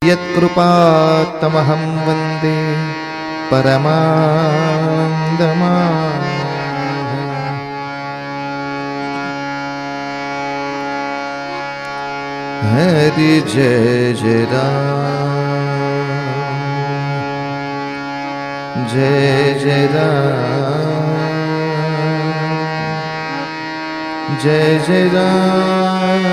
यत्कृपातमहं वन्दे परमानन्दमाधवम्। हरि जय जय राम, जय जय राम, जय जय राम,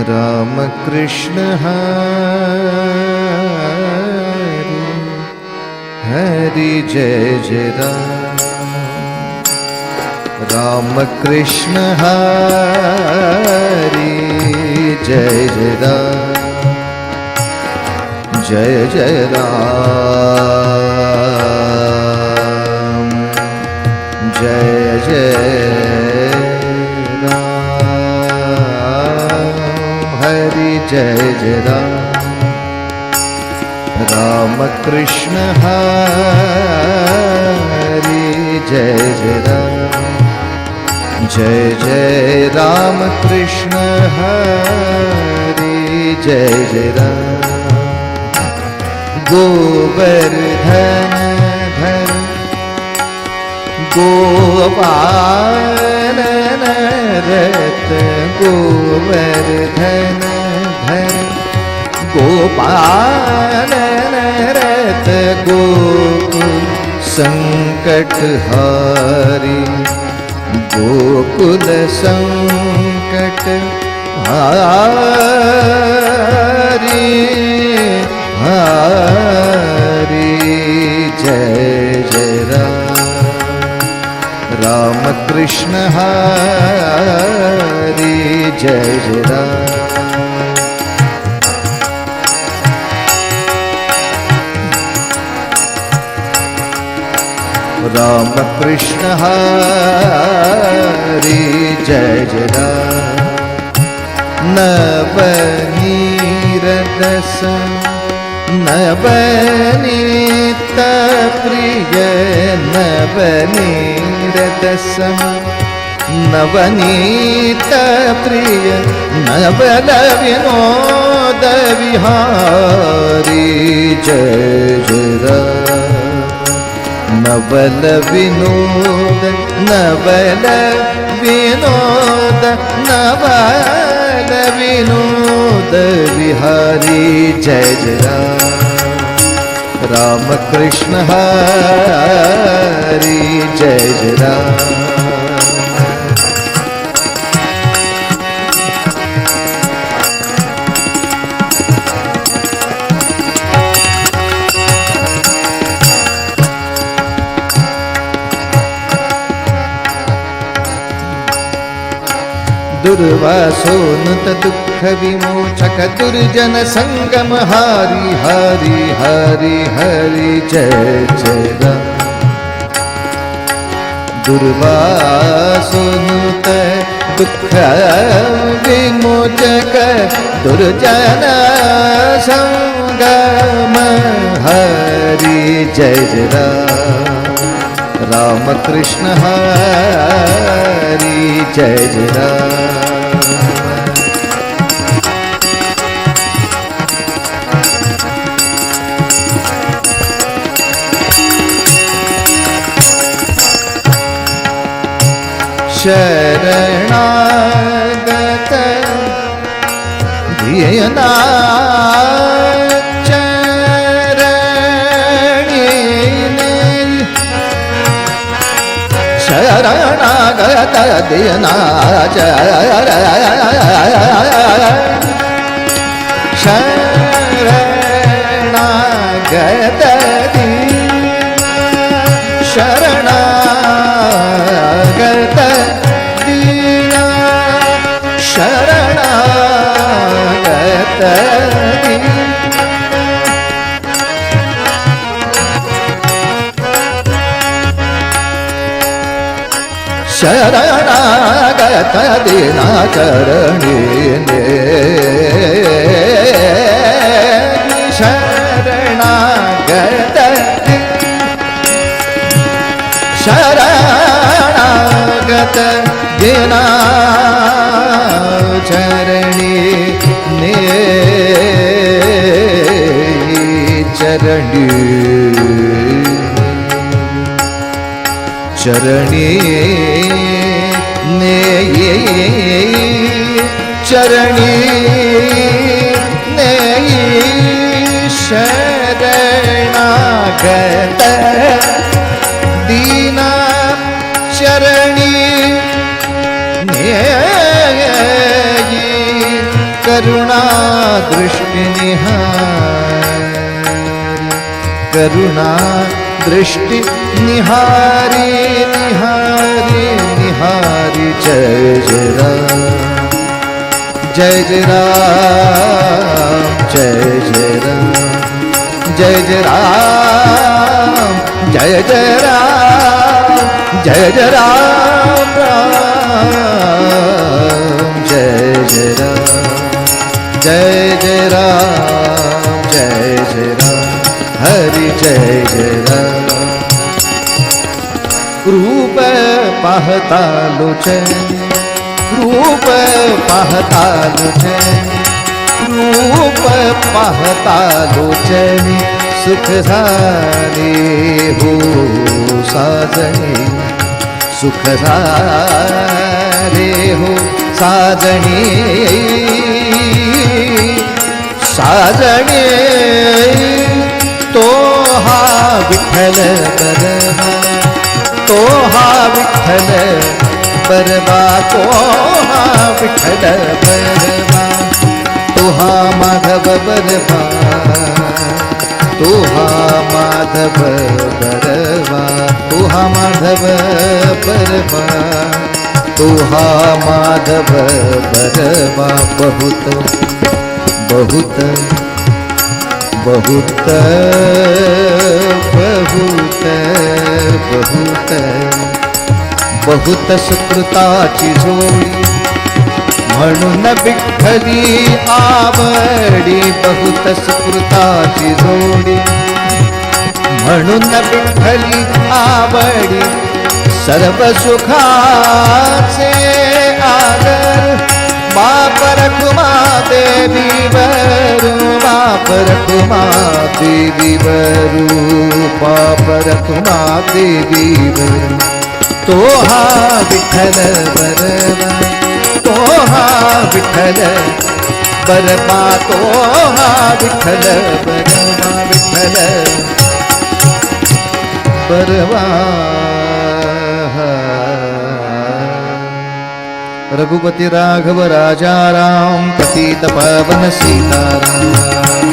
राम कृष्ण हरि हरि जय जय राम, राम कृष्ण हरि जय जय राम, जय जय राम, जय जय राम, हरि जय जय राम, राम कृष्ण हरि जय जय राम, जय जय राम कृष्ण हरि जय जय राम, गोवर्धन धर गोपालन रत, गोवर्धन धर गोपालन रत, गोकुल संकट हारी, गोकुल संकट हारी, हरि जय जय राम, राम कृष्ण हरि जय जय राम, राम कृष्ण हरि जय जय राम, नवनीरदस नवनीत प्रिय, नवनीरदसम नवनीत प्रिय, नवल विनोद विहारी जय जय राम, नवल विनोद, नवल विनोद, नवल विनोद विहारी जय जय राम, राम कृष्ण हरि जय जय राम, दुर्वासोनुत दुःख विमोचक, दुर्जन संगम हारी हरि हरि हरि जय जय राम, दुर्वासोनुत दुःख विमोचक, दुर्जन संगम हरि जय जय राम, राम कृष्ण हरि जय जय राम, शरणागत धियना शरणागत धियना शरणागत शरणागत दीना, शरणागत शरणागत दिनाचरणी शरणागत शरणागत दिनाचरणी चरणी चरणी ने चरणी ने शरणागत दीना चरणी ने करुणा दृष्टि निहारी करुणा दृष्टि निहारी निहारी निहारी जय जय राम जय जय राम जय जय राम जय जय राम जय जय राम जय जय राम राम जय जय राम जय जय राम जय जय राम हरि जय जय राम रूप पाहता लोचन रूप पाहता लोचन रूप पाहता लोचनी सुख झाले हो साजणी सुख झाले हो साजणी साजणी तो हा विठ्ठल बरवा तो हा विठ्ठल बरवा तो हा विठ्ठल बरवा तो हा माधव बरवा तो हा माधव बरवा तो हा माधव बरवा तो हा माधव बरवा बहुत बहुत बहुत बहुत बहुत बहुत सुकृताची जोडी म्हणून विठ्ठली आवडी बहुत सुकृताची जोडी म्हणून विठ्ठली आवडी सर्व सुखाचे आगर बाप रखुमा देवी वरू बाप रखुमा देवी वरू बाप रखुमा देवी वरू तो हा विठ्ठल बरवा तो हा विठ्ठल बरवा तो हा विठ्ठल बरवा विठ्ठल बरवा रघुपति राघव राजा राम पतित पावन सीताराम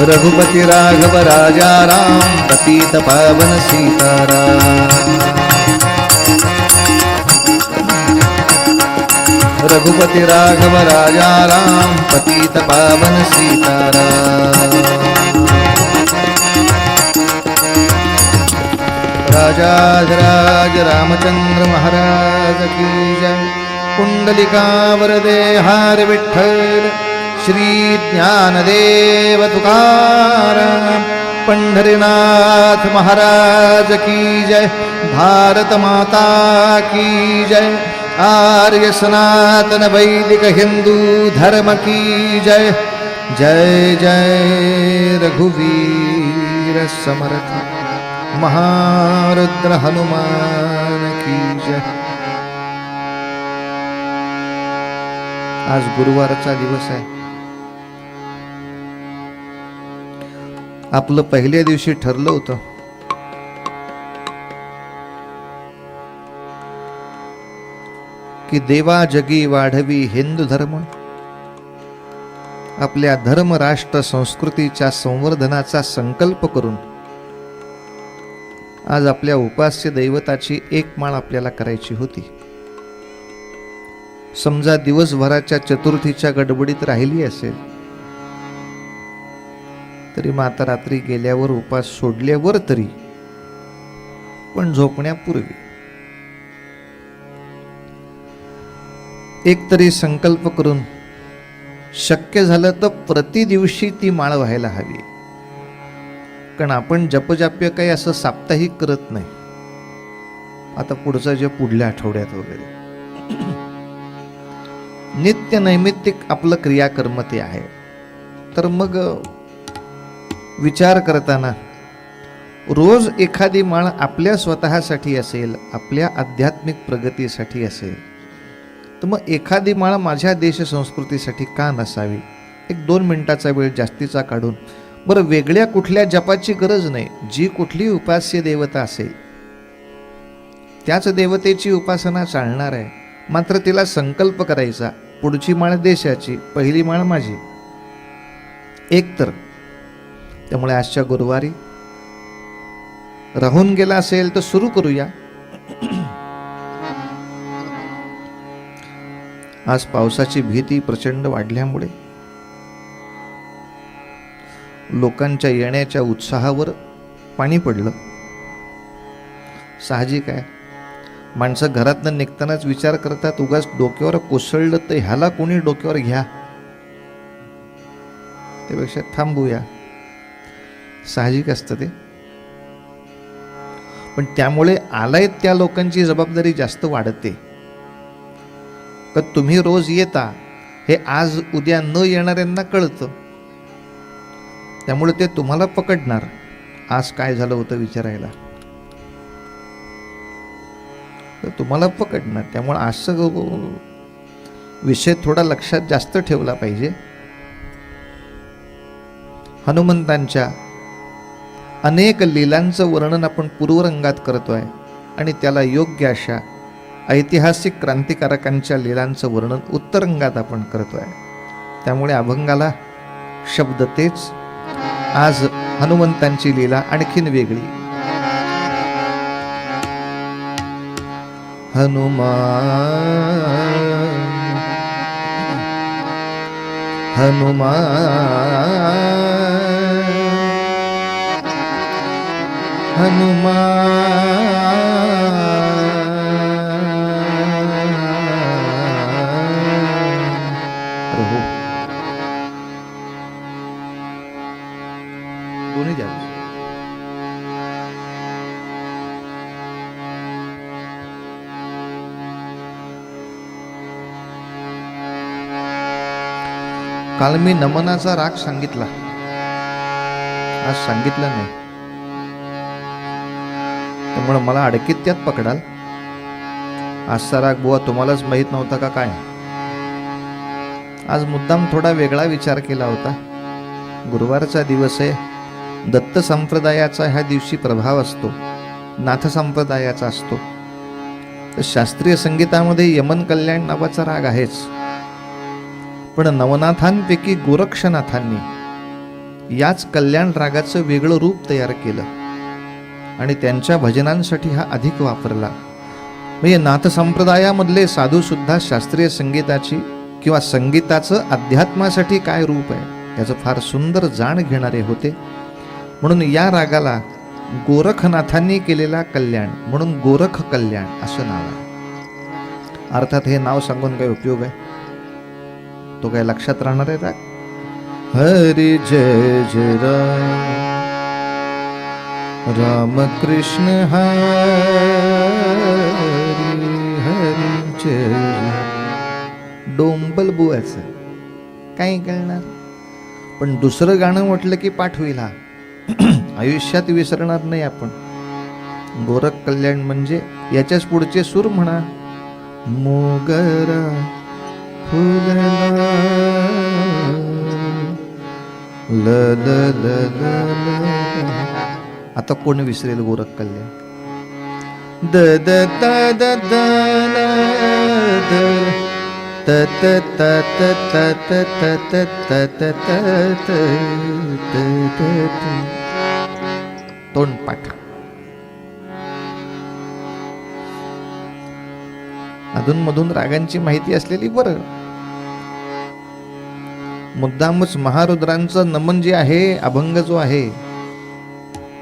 रघुपति राघव राजा राम पतित पावन सीताराम रघुपति राघव राजा राम पतित पावन सीताराम राजाधिराज रामचंद्र महाराज की जय कुंडलिका वरदे हार विठ्ठल श्री ज्ञानदेव तुकाराम पंढरीनाथ महाराज की जय भारत माता की जय आर्य सनातन वैदिक हिंदू धर्म की जय जय जय रघुवीर समर्थ महारुद्र हनुमान की जय। आज गुरुवारचा दिवस आहे. आपलं पहिल्या दिवशी ठरलं होतं की देवा जगी वाढवी हिंदू धर्म, आपल्या धर्म राष्ट्र संस्कृतीच्या संवर्धनाचा संकल्प करून आज आपल्या उपास्य दैवताची एक माळ आपल्याला करायची होती. समजा दिवसभराच्या चतुर्थीच्या गडबडीत राहिली असेल तरी माता रात्री गेल्यावर उपास सोडल्यावर तरी पण झोपण्यापूर्वी एक तरी संकल्प करून शक्य झालं तर प्रति दिवशी ती माळ व्हायला हवी. कारण आपण जपजाप्य काही असं साप्ताहिक करत नाही. आता पुढचं जे पुढल्या आठवड्यात वगैरे नित्य नैमित्तिक आपलं क्रियाकर्म ते आहे. तर मग विचार करताना रोज एखादी माळ आपल्या स्वतःसाठी असेल, आपल्या आध्यात्मिक प्रगतीसाठी असेल, तर मग एखादी माळ माझ्या देश संस्कृतीसाठी का नसावी? एक 2 मिनिटाचा वेळ जास्तीचा काढून, बरं वेगळ्या कुठल्या जपाची गरज नाही, जी कुठली उपास्य देवता असेल त्याच देवतेची उपासना चालणार आहे. मात्र तिला संकल्प करायचा, पुढची माळ देशाची, पहिली माळ माझी. एक तर त्यामुळे आजच्या गुरुवारी राहून गेला असेल तर सुरू करूया. आज पावसाची भीती प्रचंड वाढल्यामुळे लोकांच्या येण्याच्या उत्साहावर पाणी पडलं. साहजिक आहे, माणसं घरातनं निघतानाच विचार करतात, उगाच डोक्यावर कोसळलं तर ह्याला कोणी डोक्यावर घ्या, त्यापेक्षा थांबूया. साहजिक असतं ते. पण त्यामुळे आलाय त्या लोकांची जबाबदारी जास्त वाढते. का तुम्ही रोज येता हे आज उद्या न येणाऱ्यांना कळतं, त्यामुळे ते तुम्हाला पकडणार आज काय झालं होतं विचारायला, तर तुम्हाला पकडणार. त्यामुळे असं विषय थोडा लक्षात जास्त ठेवला पाहिजे. हनुमंतांच्या अनेक लीलांचं वर्णन आपण पूर्वरंगात करतोय आणि त्याला योग्य अशा ऐतिहासिक क्रांतिकारकांच्या लीलांचं वर्णन उत्तरंगात आपण करतोय. त्यामुळे अभंगाला शब्द तेच. आज हनुमंतांची लीला आणखीन वेगळी. हनुमान हनुमान हनुमान प्रभु दोन्ही द्या. काल मी नमनाचा राग सांगितला, आज सांगितलं नाही, त्यामुळे मला अडकीत त्यात पकडाल. आजचा राग बुवा तुम्हालाच माहीत नव्हता का काय? आज मुद्दाम थोडा वेगळा विचार केला होता. गुरुवारचा दिवस आहे, दत्त संप्रदायाचा ह्या दिवशी प्रभाव असतो, नाथ संप्रदायाचा असतो. तर शास्त्रीय संगीतामध्ये यमन कल्याण नावाचा राग आहेच, पण नवनाथांपैकी गोरक्षनाथांनी याच कल्याण रागाचं वेगळं रूप तयार केलं आणि त्यांच्या भजनांसाठी हा अधिक वापरला. म्हणजे नाथ संप्रदायामधले साधू सुद्धा शास्त्रीय संगीताची किंवा संगीताचं अध्यात्मासाठी काय रूप आहे याचं फार सुंदर जाण घेणारे होते. म्हणून या रागाला गोरखनाथांनी केलेला कल्याण म्हणून गोरख कल्याण असं नाव आहे. अर्थात हे नाव सांगून काही उपयोग आहे? तो काय लक्षात राहणार आहे? हरी जय जय राम राम कृष्ण हरी हरी जय. डोंबल बुवाचं काय कळणार, पण दुसरं गाणं म्हटलं की पाठ होईल. हा आयुष्यात विसरणार नाही आपण. गोरख कल्याण म्हणजे याच्याच पुढचे सूर म्हणा. मोगरा फुलला ल ल ल ल ल. आता कोण visceral Gorakh Kalyan? The the त द द ल द त त त त त त त त त त त. तोंडपाठ. अधूनमधून रागांची माहिती असलेली बरं. मुद्दामच महारुद्रांचं नमन जे आहे, अभंग जो आहे,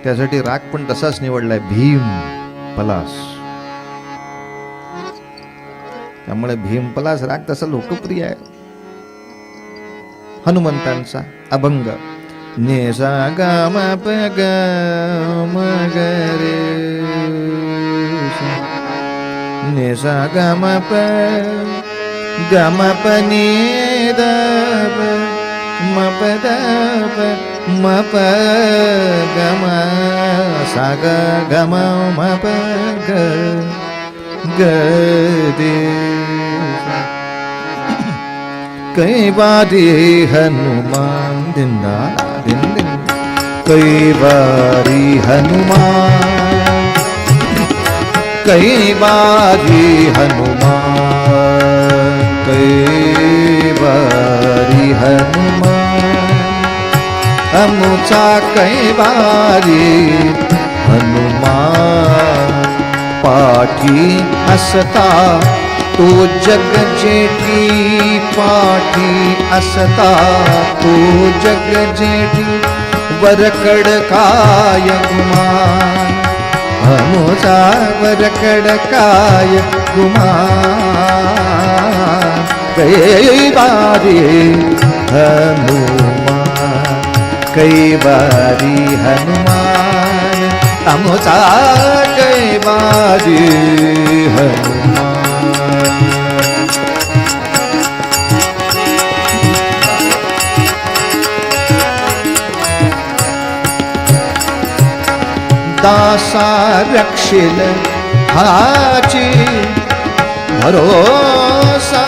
त्यासाठी राग पण तसाच निवडलाय, भीम. भीमपलास. त्यामुळे भीमपलास राग तसा लोकप्रिय आहे. हनुमंतांचा अभंग नेसा गा म प ग म ग रे नेसा गा म प ग म प नि द प म प द प म प ग म सा ग ग म म प ग ग रे. कई बारी हनुमान दिंदा दिन दिन कई बारी हनुमान कई बारी हनुमान कई बारी हनुमान अमुचा कई बारी हनुमान पाठी असता तो जग जेठी पाठी असता तो जग जेठी वरकड काय गुमान हनुचा वरकड काय गुमान कई बारी हनुमान कई बारी हनुमान हनुचा कई बारी हनुमान. दासा रक्षिल हाची भरोसा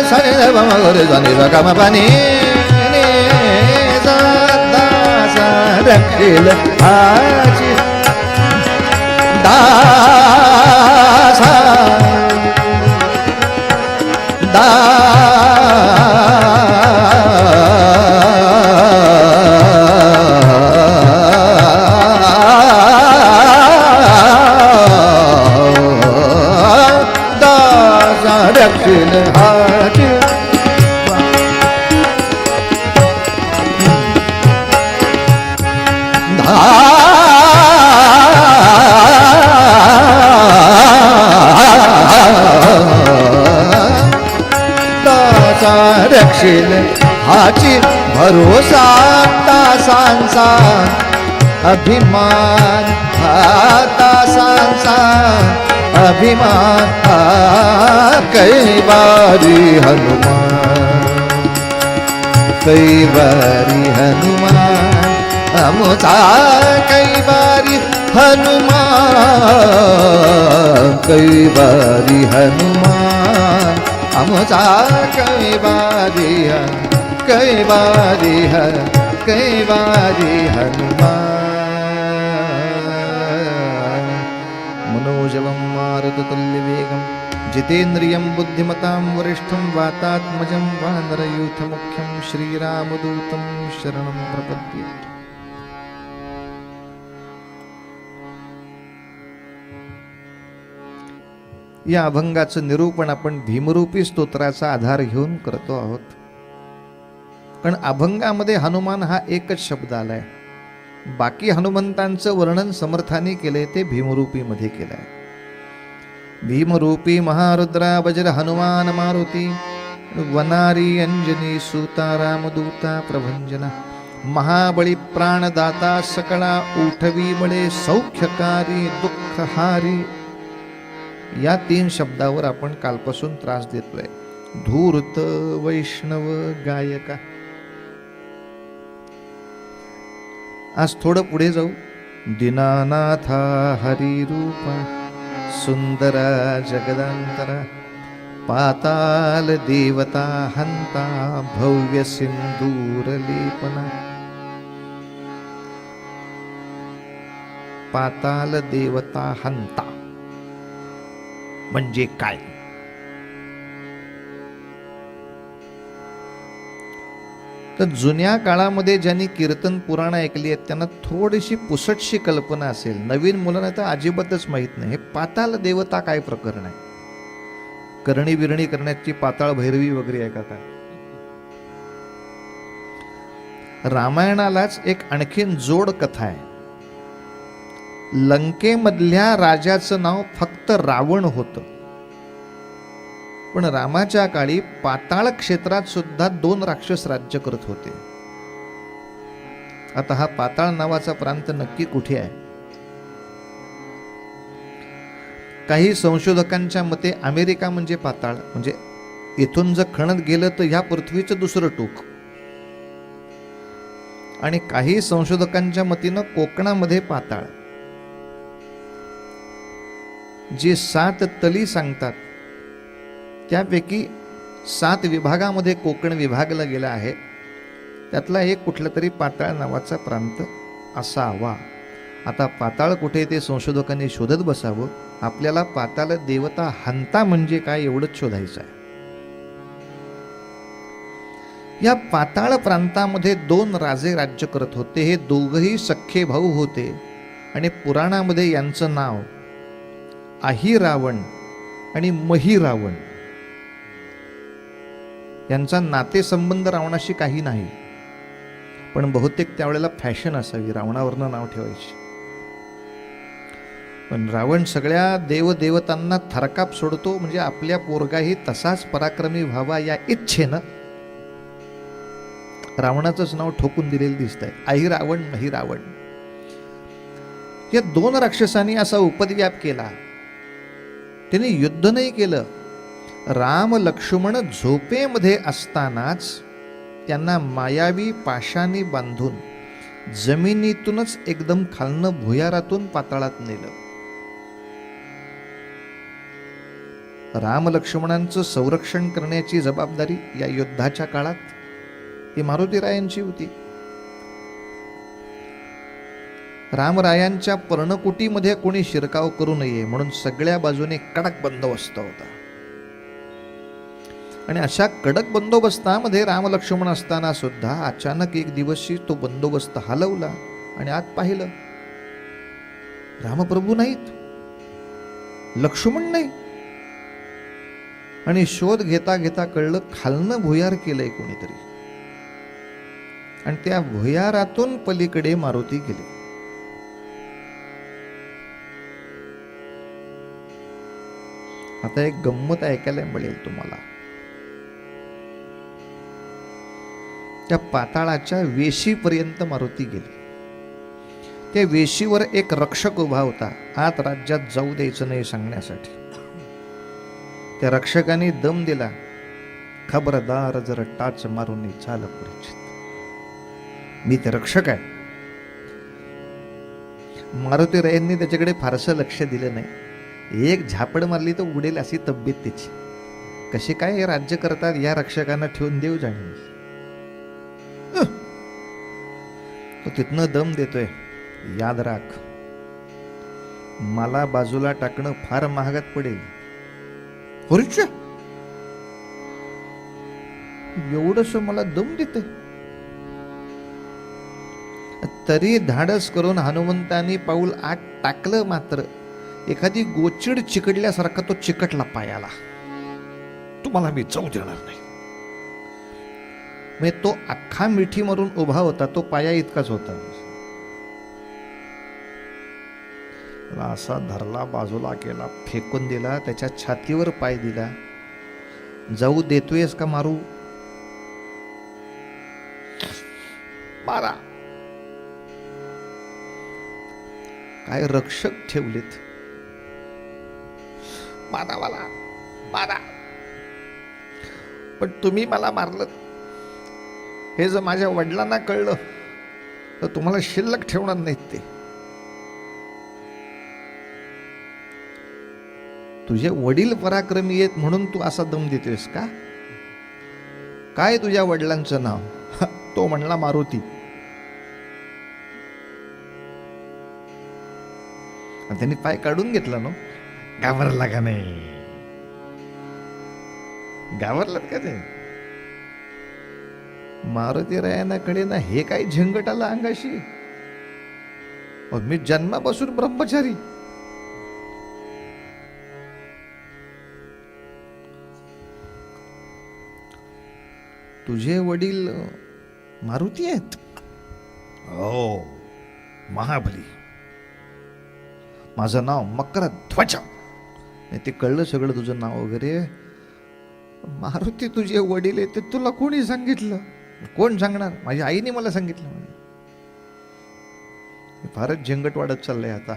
सरे ग म रे जानी ग म पानी ने दासा रक्षिल हाची दासा रक्षिल हाची दासा रक्षिल हाची भरोसा तासांचा अभिमान तासांचा अभिमान कई बारी हनुमान कई बारी हनुमान अमुचा कई बारी हनुमान कई बारी हनुमान अमुचा कई बारी कई बारी कई बारी हनुमान. मनोजवं मारुततुल्यवेगं जितेन्द्रियं बुद्धिमतां वरिष्ठं वातात्मजं वानरयूथमुख्यं श्रीरामदूतं शरणं प्रपद्ये. या अभंगाचं निरूपण आपण भीमरूपी स्तोत्राचा आधार घेऊन करतो आहोत. पण अभंगामध्ये हनुमान हा एकच शब्द आलाय. बाकी हनुमंतांचं वर्णन समर्थाने केलंय ते भीमरूपी मध्ये केलंय. भीमरूपी महारुद्रा वज्र हनुमान मारुती वनारी अंजनी सूता रामदूता प्रभंजना महाबळी प्राणदाता सकळा उठवी बळे सौख्यकारी दुःखहारी. या 3 शब्दावर आपण कालपासून त्रास देतोय. धूर्त वैष्णव गायका. आज थोडं पुढे जाऊ. दीनानाथा हरिरूपा सुंदरा जगदांतरा पाताल देवता हंता भव्य सिंदूर लेपना. पाताल देवता हंता म्हणजे काय? तर जुन्या काळामध्ये ज्यांनी कीर्तन पुराण ऐकली आहेत त्यांना थोडीशी पुसटशी कल्पना असेल. नवीन मुलांना तर अजिबातच माहित नाही हे पाताल देवता काय प्रकरण आहे. करणी बिरणी करण्याची पाताळ भैरवी वगैरे आहे का काय? रामायणालाच एक आणखीन जोड कथा आहे. लंकेमधल्या राजाचं नाव फक्त रावण होतं, पण रामाच्या काळी पाताळ क्षेत्रात सुद्धा 2 राक्षस राज्य करत होते. आता हा पाताळ नावाचा प्रांत नक्की कुठे आहे? काही संशोधकांच्या मते अमेरिका म्हणजे पाताळ, म्हणजे इथून जर खणत गेलं तर ह्या पृथ्वीचं दुसरं टोक. आणि काही संशोधकांच्या मतीनं कोकणामध्ये पाताळ. जे 7 तली सांगतात त्यापैकी 7 विभागामध्ये कोकण विभागला गेला आहे. त्यातला एक कुठला तरी पाताळ नावाचा प्रांत असावा. आता पाताळ कुठे ते संशोधकांनी शोधत बसावं. आपल्याला पाताळ देवता हंता म्हणजे काय एवढंच शोधायचं आहे. या पाताळ प्रांतामध्ये 2 राजे राज्य करत होते. हे दोघही सख्खे भाऊ होते आणि पुराणामध्ये यांचं नाव अहिरावण आणि महिरावण. यांचा नातेसंबंध रावणाशी काही नाही, पण बहुतेक त्यावेळेला फॅशन असावी, रावणावरनं नाव ठेवायची. पण रावण सगळ्या देवदेवतांना थरकाप सोडतो, म्हणजे आपल्या पोरगाही तसाच पराक्रमी व्हावा या इच्छेनं रावणाचंच नाव ठोकून दिलेलं दिसतंय, अहिरावण महिरावण. या 2 राक्षसांनी असा उपद्व्याप केला. त्यांनी युद्ध नाही केलं. राम लक्ष्मण झोपेमध्ये असतानाच त्यांना मायावी पाशाने बांधून जमिनीतूनच एकदम खालनं भुयारातून पाताळात नेलं. राम लक्ष्मणांचं संरक्षण करण्याची जबाबदारी या युद्धाच्या काळात ही मारुतीरायांची होती. रामरायांच्या पर्णकुटीमध्ये कोणी शिरकाव करू नये म्हणून सगळ्या बाजूने कडक बंदोबस्त होता. आणि अशा कडक बंदोबस्तामध्ये रामलक्ष्मण असताना सुद्धा अचानक एक दिवशी तो बंदोबस्त हलवला आणि आत पाहिलं, रामप्रभू नाहीत, लक्ष्मण नाही. आणि शोध घेता घेता कळलं खालनं भुयार केलंय कोणीतरी, आणि त्या भुयारातून पलीकडे मारुती गेले. आता एक गंमत ऐकायला मिळेल तुम्हाला. त्या पाताळाच्या वेशीपर्यंत मारुती गेली. त्या वेशीवर एक रक्षक उभा होता, आत राज्यात जाऊ द्यायचं नाही सांगण्यासाठी. त्या रक्षकाने दम दिला, खबरदार जर टाच मारून झालं परिचित, मी ते रक्षक आहे. मारुतीरायांनी त्याच्याकडे फारसं लक्ष दिलं नाही. एक झापड मारली तर उडेल अशी तब्येत त्याची. कसे काय हे राज्य करतात या रक्षकांना ठेवून देऊ जाणे. तो तिथनं दम देतोय, याद राख मला बाजूला टाकणं फार महागात पडेल. एवढस मला दम देते. तरी धाडस करून हनुमंतानी पाऊल आत टाकलं, मात्र एखादी गोचिड चिकटल्यासारखा तो चिकटला पायाला. तुम्हाला मी जाऊ देणार नाही. म्हणजे तो अख्खा मिठी मारून उभा होता, तो पाया इतकाच होता. असा धरला, बाजूला केला, फेकून दिला, त्याच्या छातीवर पाय दिला. जाऊ देतोयस का मारू? मारा. काय रक्षक ठेवलेत, मारा मला, मारा. पण तुम्ही मला मारलं, हे जर माझ्या वडिलांना कळलं तर तुम्हाला शिल्लक ठेवणार नाहीत ते. तुझे वडील पराक्रमी आहेत म्हणून तू असा दम देतोयस का? काय तुझ्या वडिलांचं नाव? तो म्हणला मारुती. त्यांनी पाय काढून घेतला ना. घाबरला का नाही? घाबरलात का ते? मारुतीरायाकडे ना हे काही झंगट आला अंगाशी. मी जन्मापासून ब्रह्मचारी. तुझे वडील मारुती आहेत? हो, महाबली. माझं नाव मकरध्वज. नाही ते कळलं सगळं तुझं नाव वगैरे. मारुती तुझे वडील आहे ते तुला कोणी सांगितलं? कोण सांगणार? माझ्या आईने मला सांगितलं म्हणे. फारच झंगट वाढत चाललंय आता.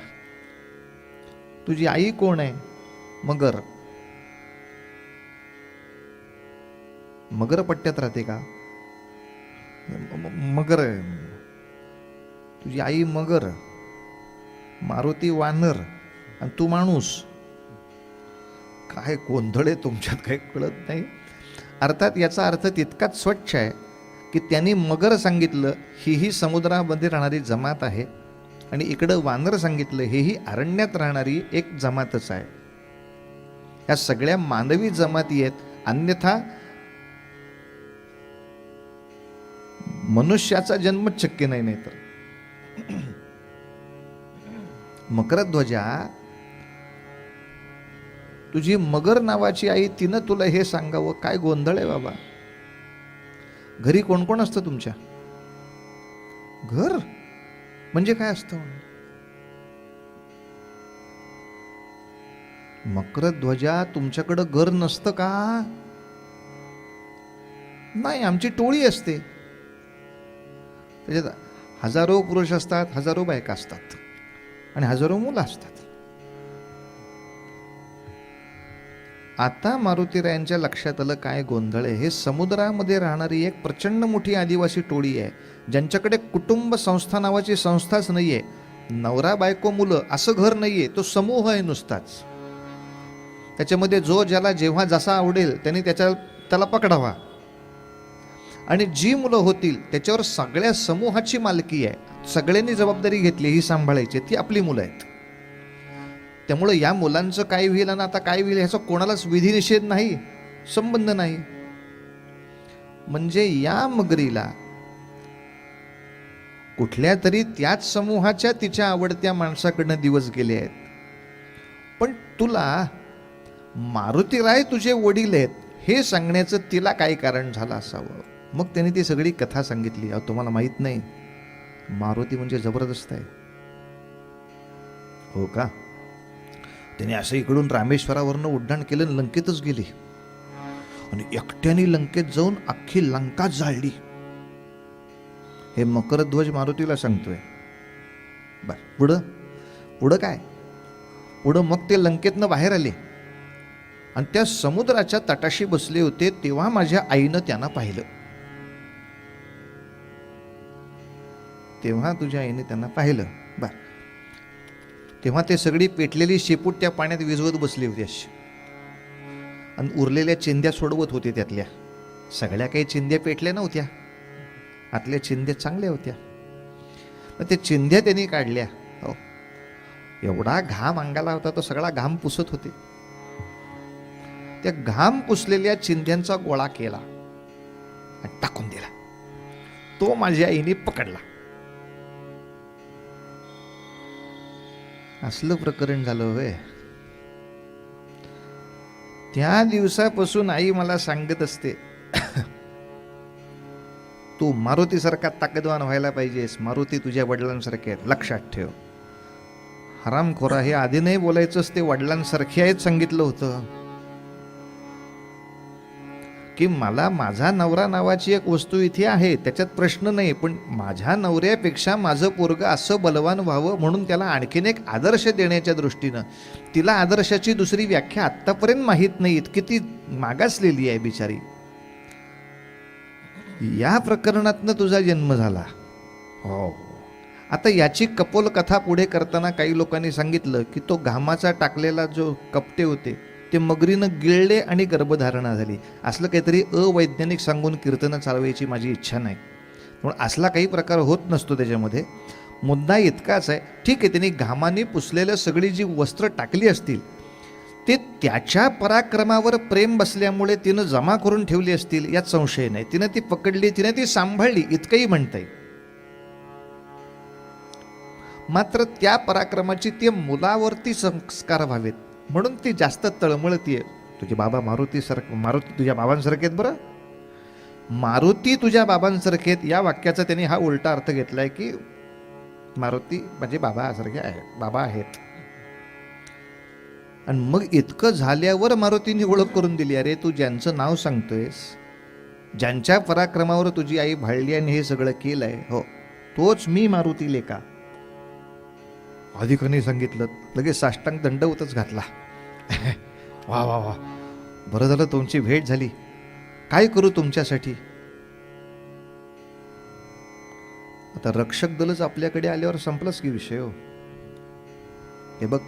तुझी आई कोण आहे? मगर. मगर पट्ट्यात राहते का? मगर. तुझी आई मगर, मारुती वानर आणि तू माणूस. काय गोंधळ आहे तुमच्यात, काही कळत नाही. अर्थात याचा अर्थ तितकाच स्वच्छ आहे की त्यांनी मगर सांगितलं ही समुद्रामध्ये राहणारी जमात आहे, आणि इकडं वानर सांगितलं हेही अरण्यात राहणारी एक जमातच आहे. या सगळ्या मानवी जमाती आहेत. अन्यथा मनुष्याचा जन्मच शक्य नाही. नाही तर मकरध्वजा, तुझी मगर नावाची आई, तिनं तुला हे सांगावं? काय गोंधळ आहे बाबा. घरी कोण कोण असतं तुमच्या? घर म्हणजे काय असतं? मकरध्वजा, तुमच्याकडं घर नसतं का? नाही, आमची टोळी असते. त्याच्यात हजारो पुरुष असतात, हजारो बायका असतात आणि हजारो मुलं असतात. आता मारुतीरायांच्या लक्षात आलं काय गोंधळ आहे. हे समुद्रामध्ये राहणारी एक प्रचंड मोठी आदिवासी टोळी आहे, ज्यांच्याकडे कुटुंब संस्था नावाची संस्थाच नाहीये. नवरा बायको मुलं असं घर नाहीये, तो समूह आहे नुसताच. त्याच्यामध्ये जो ज्याला जेव्हा जसा आवडेल त्यांनी त्याला पकडावा, आणि जी मुलं होतील त्याच्यावर सगळ्या समूहाची मालकी आहे. सगळ्यांनी जबाबदारी घेतली ही सांभाळायची, ती आपली मुलं आहेत. त्यामुळे या मुलांचं काय होईल आणि आता काय होईल ह्याचा कोणालाच विधिनिषेध नाही, संबंध नाही. म्हणजे या मगरीला कुठल्या तरी त्याच समूहाच्या तिच्या आवडत्या माणसाकडनं दिवस गेले आहेत. पण तुला मारुतीराय तुझे वडील आहेत हे सांगण्याचं तिला काय कारण झालं असावं. मग त्यांनी ती सगळी कथा सांगितली. अहो, तुम्हाला माहित नाही, मारुती म्हणजे जबरदस्त आहे. हो का? त्याने असं इकडून रामेश्वरावरनं उड्डाण केलं, लंकेतच गेली आणि एकट्याने लंकेत जाऊन अख्खी लंका जाळली. हे मकरध्वज मारुतीला सांगतोय. बर, पुढं काय? पुढं मग ते लंकेतनं बाहेर आले आणि त्या समुद्राच्या तटाशी बसले होते. तेव्हा माझ्या आईनं त्यांना पाहिलं. तेव्हा तुझ्या आईने त्यांना पाहिलं. बर, तेव्हा ते सगळी पेटलेली शेपूट त्या पाण्यात विझवत बसली होती अशी, आणि उरलेल्या चिंध्या सोडवत होते. त्यातल्या सगळ्या काही चिंध्या पेटल्या नव्हत्या, आतल्या चिंध्या चांगल्या होत्या. मग ते चिंध्या त्यांनी काढल्या. हो, एवढा घाम अंगाला होता, तो सगळा घाम पुसत होते. त्या घाम पुसलेल्या चिंध्यांचा गोळा केला आणि टाकून दिला. तो माझ्या आईने पकडला. असलं प्रकरण झालं होय. त्या दिवसापासून आई मला सांगत असते, तू मारुतीसारखा ताकदवान व्हायला पाहिजेस. मारुती तुझ्या वडिलांसारखे आहेत, लक्षात ठेव. हरामखोरा हे आधी नाही बोलायचंच, ते वडिलांसारखे आहेत सांगितलं होतं. की मला माझा नवरा नावाची एक वस्तू इथे आहे, त्याच्यात प्रश्न नाही, पण माझ्या नवऱ्यापेक्षा माझं पोरगं असं बलवान व्हावं म्हणून त्याला आणखीन एक आदर्श देण्याच्या दृष्टीनं. तिला आदर्शाची दुसरी व्याख्या आत्तापर्यंत माहीत नाही, इतकी ती मागासलेली आहे बिचारी. या प्रकरणातनं तुझा जन्म झाला. हो, आता याची कपोल कथा पुढे करताना काही लोकांनी सांगितलं की तो घामाचा टाकलेला जो कपटे होते ते मगरीनं गिळले आणि गर्भधारणा झाली. असलं काहीतरी अवैज्ञानिक सांगून कीर्तनं चालवायची माझी इच्छा नाही. म्हणून असला काही प्रकार होत नसतो त्याच्यामध्ये. मुद्दा इतकाच आहे, ठीक आहे, त्यांनी घामाने पुसलेलं सगळी जी वस्त्र टाकली असतील ते त्याच्या पराक्रमावर प्रेम बसल्यामुळे तिनं जमा करून ठेवली असतील, यात संशय नाही. तिनं ती पकडली, तिनं ती सांभाळली, इतकंही म्हणता येईल. मात्र त्या पराक्रमाची ते मुलावरती संस्कार व्हावेत म्हणून ती जास्त तळमळतीये. तुझे बाबा मारुती तुझ्या बाबांसारखे आहेत. बरं, मारुती तुझ्या बाबांसारखे आहेत या वाक्याचा त्यांनी हा उलटा अर्थ घेतलाय की मारुती म्हणजे बाबासारखे आहेत, बाबा आहेत. आणि मग इतकं झाल्यावर मारुतीने ओळख करून दिली, अरे तू ज्यांचं नाव सांगतोयस, ज्यांच्या पराक्रमावर तुझी आई भाळली आणि हे सगळं केलंय, हो तोच मी मारुती लेका. अधिकाने सांगितलं, लगेच साष्टांग दंडवतच घातला. वा वा वा, बरं झालं तुमची भेट झाली, काय करू तुमच्यासाठी. आता रक्षक दलच आपल्याकडे आल्यावर संपलंच की विषय. हो हे बघ,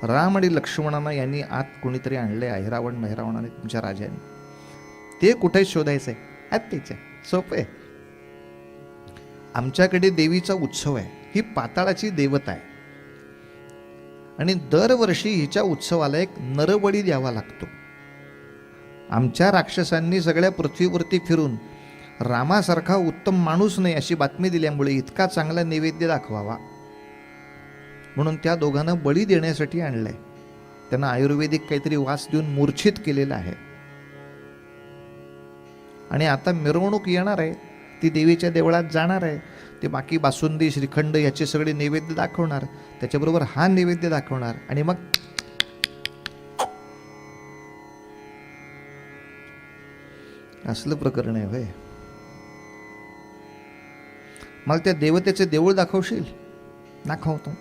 राम आणि लक्ष्मणांना यांनी आत कोणीतरी आणले, अहिरावण महिरावणाने तुमच्या राजाने. ते कुठे शोधायचंय, आत त्याच्या सोपं आहे. आमच्याकडे देवीचा उत्सव आहे, ही पाताळाची देवता आहे आणि दरवर्षी हिच्या उत्सवाला एक नरबळी द्यावा लागतो. आमच्या राक्षसांनी सगळ्या पृथ्वीवरती फिरून रामासारखा उत्तम माणूस नाही अशी बातमी दिल्यामुळे इतका चांगला नैवेद्य दाखवावा म्हणून त्या दोघांना बळी देण्यासाठी आणलंय. त्यांना आयुर्वेदिक काहीतरी वास देऊन मूर्छित केलेलं आहे आणि आता मिरवणूक येणार आहे, ती देवीच्या देवळात जाणार आहे. ते बाकी बासुंदी श्रीखंड याचे सगळे नैवेद्य दाखवणार, त्याच्याबरोबर हा नैवेद्य दाखवणार आणि मग असलं प्रकरण आहे. होय, मला त्या देवतेचे देऊळ दाखवशील? दाखवतो.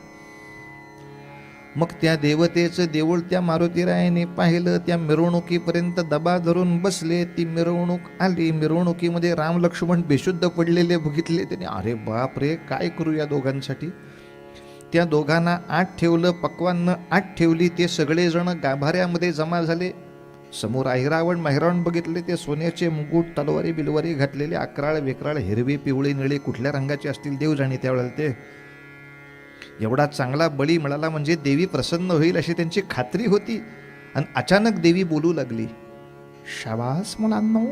मग त्या देवतेचं देऊळ त्या मारुतीरायाने पाहिलं, त्या मिरवणुकीपर्यंत दबा धरून बसले. ती मिरवणूक आली, मिरवणुकीमध्ये राम लक्ष्मण बेशुद्ध पडलेले बघितले त्याने. अरे बाप रे, काय करू या दोघांसाठी. त्या दोघांना आत ठेवलं, पक्वान्न आत ठेवली. ते सगळेजण गाभाऱ्यामध्ये जमा झाले. समोर अहिरावण महिरावण बघितले, ते सोन्याचे मुकुट, तलवारी बिलवारी घातलेले, अकराळ वेकराळ, हिरवे पिवळे निळे कुठल्या रंगाचे असतील देव जाणे त्यावेळेला. ते एवढा चांगला बळी मिळाला म्हणजे देवी प्रसन्न होईल अशी त्यांची खात्री होती. आणि अचानक देवी बोलू लागली, शाबास मुलांनो,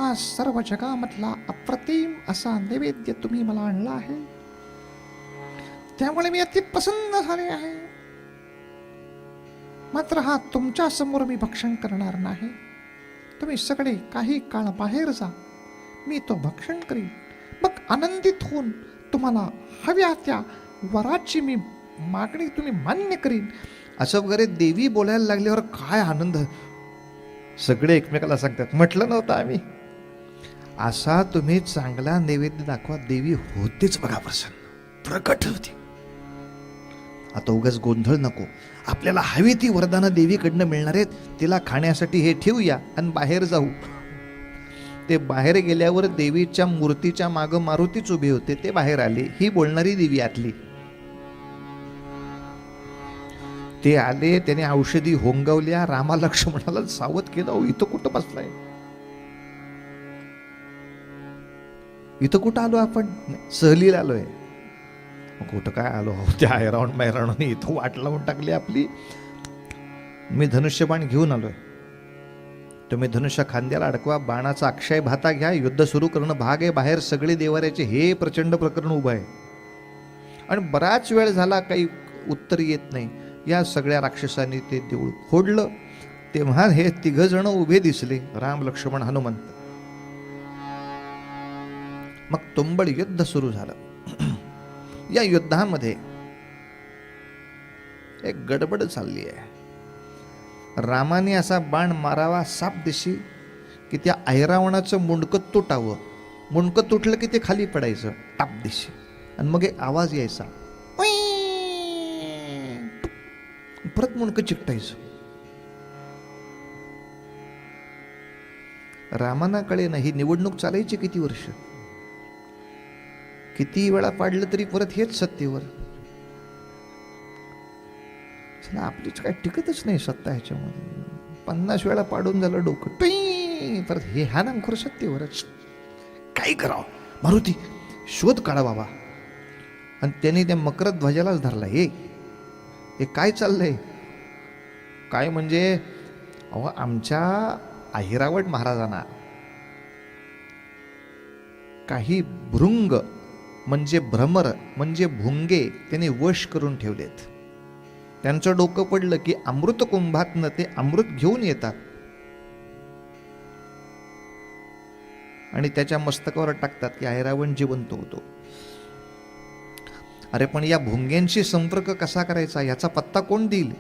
आज सर्व जगामधला अप्रतिम असा नैवेद्य तुम्ही मला आणला आहे, त्यामुळे मी अति प्रसन्न झाले आहे. मात्र हा तुमच्या समोर मी भक्षण करणार नाही. तुम्ही सगळे काही काळ बाहेर जा, मी तो भक्षण करीन. मग आनंदित होऊन तुम्हाला हव्या त्या वराची मी मागणी तुम्ही मान्य करीन. असं वगैरे देवी बोलायला लागल्यावर काय आनंद. सगळे एकमेकाला सांगतात, म्हटलं नव्हतं आम्ही. असा तुम्ही चांगला नैवेद्य दाखवा. देवी होतीच बघा प्रसन्न, प्रकट होती. आता उगाच गोंधळ नको, आपल्याला हवी ती वरदानं देवीकडनं मिळणार आहेत, तिला खाण्यासाठी हे ठेवूया आणि बाहेर जाऊ. ते बाहेर गेल्यावर देवीच्या मूर्तीच्या मागं मारुतीच उभे होते. ते बाहेर आले, ही बोलणारी देवी आतली. ते आले, त्याने औषधी होंगवल्या, रामा लक्ष्मणाला सावध केलं, इथं कुठं बसलाय, इथं कुठं आलो आपण, सहलीला आलोय. कुठं काय आलो, त्या अहिरावण महिरावणाने इथं वाट लावून टाकली आपली. मी धनुष्यबाण घेऊन आलोय, तुम्ही धनुष्य खांद्याला अडकवा, बाणाचा अक्षय भाता घ्या, युद्ध सुरू करणं भाग आहे. बाहेर सगळे देवाऱ्याचे हे प्रचंड प्रकरण उभं आहे आणि बराच वेळ झाला काही उत्तर येत नाही. या सगळ्या राक्षसांनी ते देऊळ फोडलं. तेव्हा हे तिघ जण उभे दिसले, राम लक्ष्मण हनुमंत. मग तुंबळ युद्ध सुरू झालं. या युद्धामध्ये एक गडबड चालली आहे. रामाने असा बाण मारावा साप दिशी की त्या ऐरावणाचं मुंडकं तुटावं. मुंडकं तुटलं की ते खाली पडायचं टाप दिशी आणि मग एक आवाज यायचा, परत मुंडकं चिकटायचं. रामाना कळे ना ही निवडणूक चालायची किती वर्ष, किती वेळा पाडलं तरी परत हेच सत्तेवर. आपलीच काय टिकतच नाही सत्ता ह्याच्यामध्ये. 50 वेळा पाडून झालं डोकं, परत हे हा नामखोर सत्तेवरच. काय करावं, मारुती शोध काढा बाबा. आणि त्याने त्या मकरध्वजालाच धरला. हे काय चाललंय, काय म्हणजे, अहो आमच्या अहिरावण महाराजांना काही भृंग म्हणजे भ्रमर म्हणजे भुंगे त्याने वश करून ठेवलेत. त्यांचं डोकं पडलं की अमृत कुंभातनं ते अमृत घेऊन येतात आणि त्याच्या मस्तकावर टाकतात की अहिरावण जिवंत होतो. अरे पण या भुंग्यांशी संपर्क कसा करायचा याचा पत्ता कोण देईल?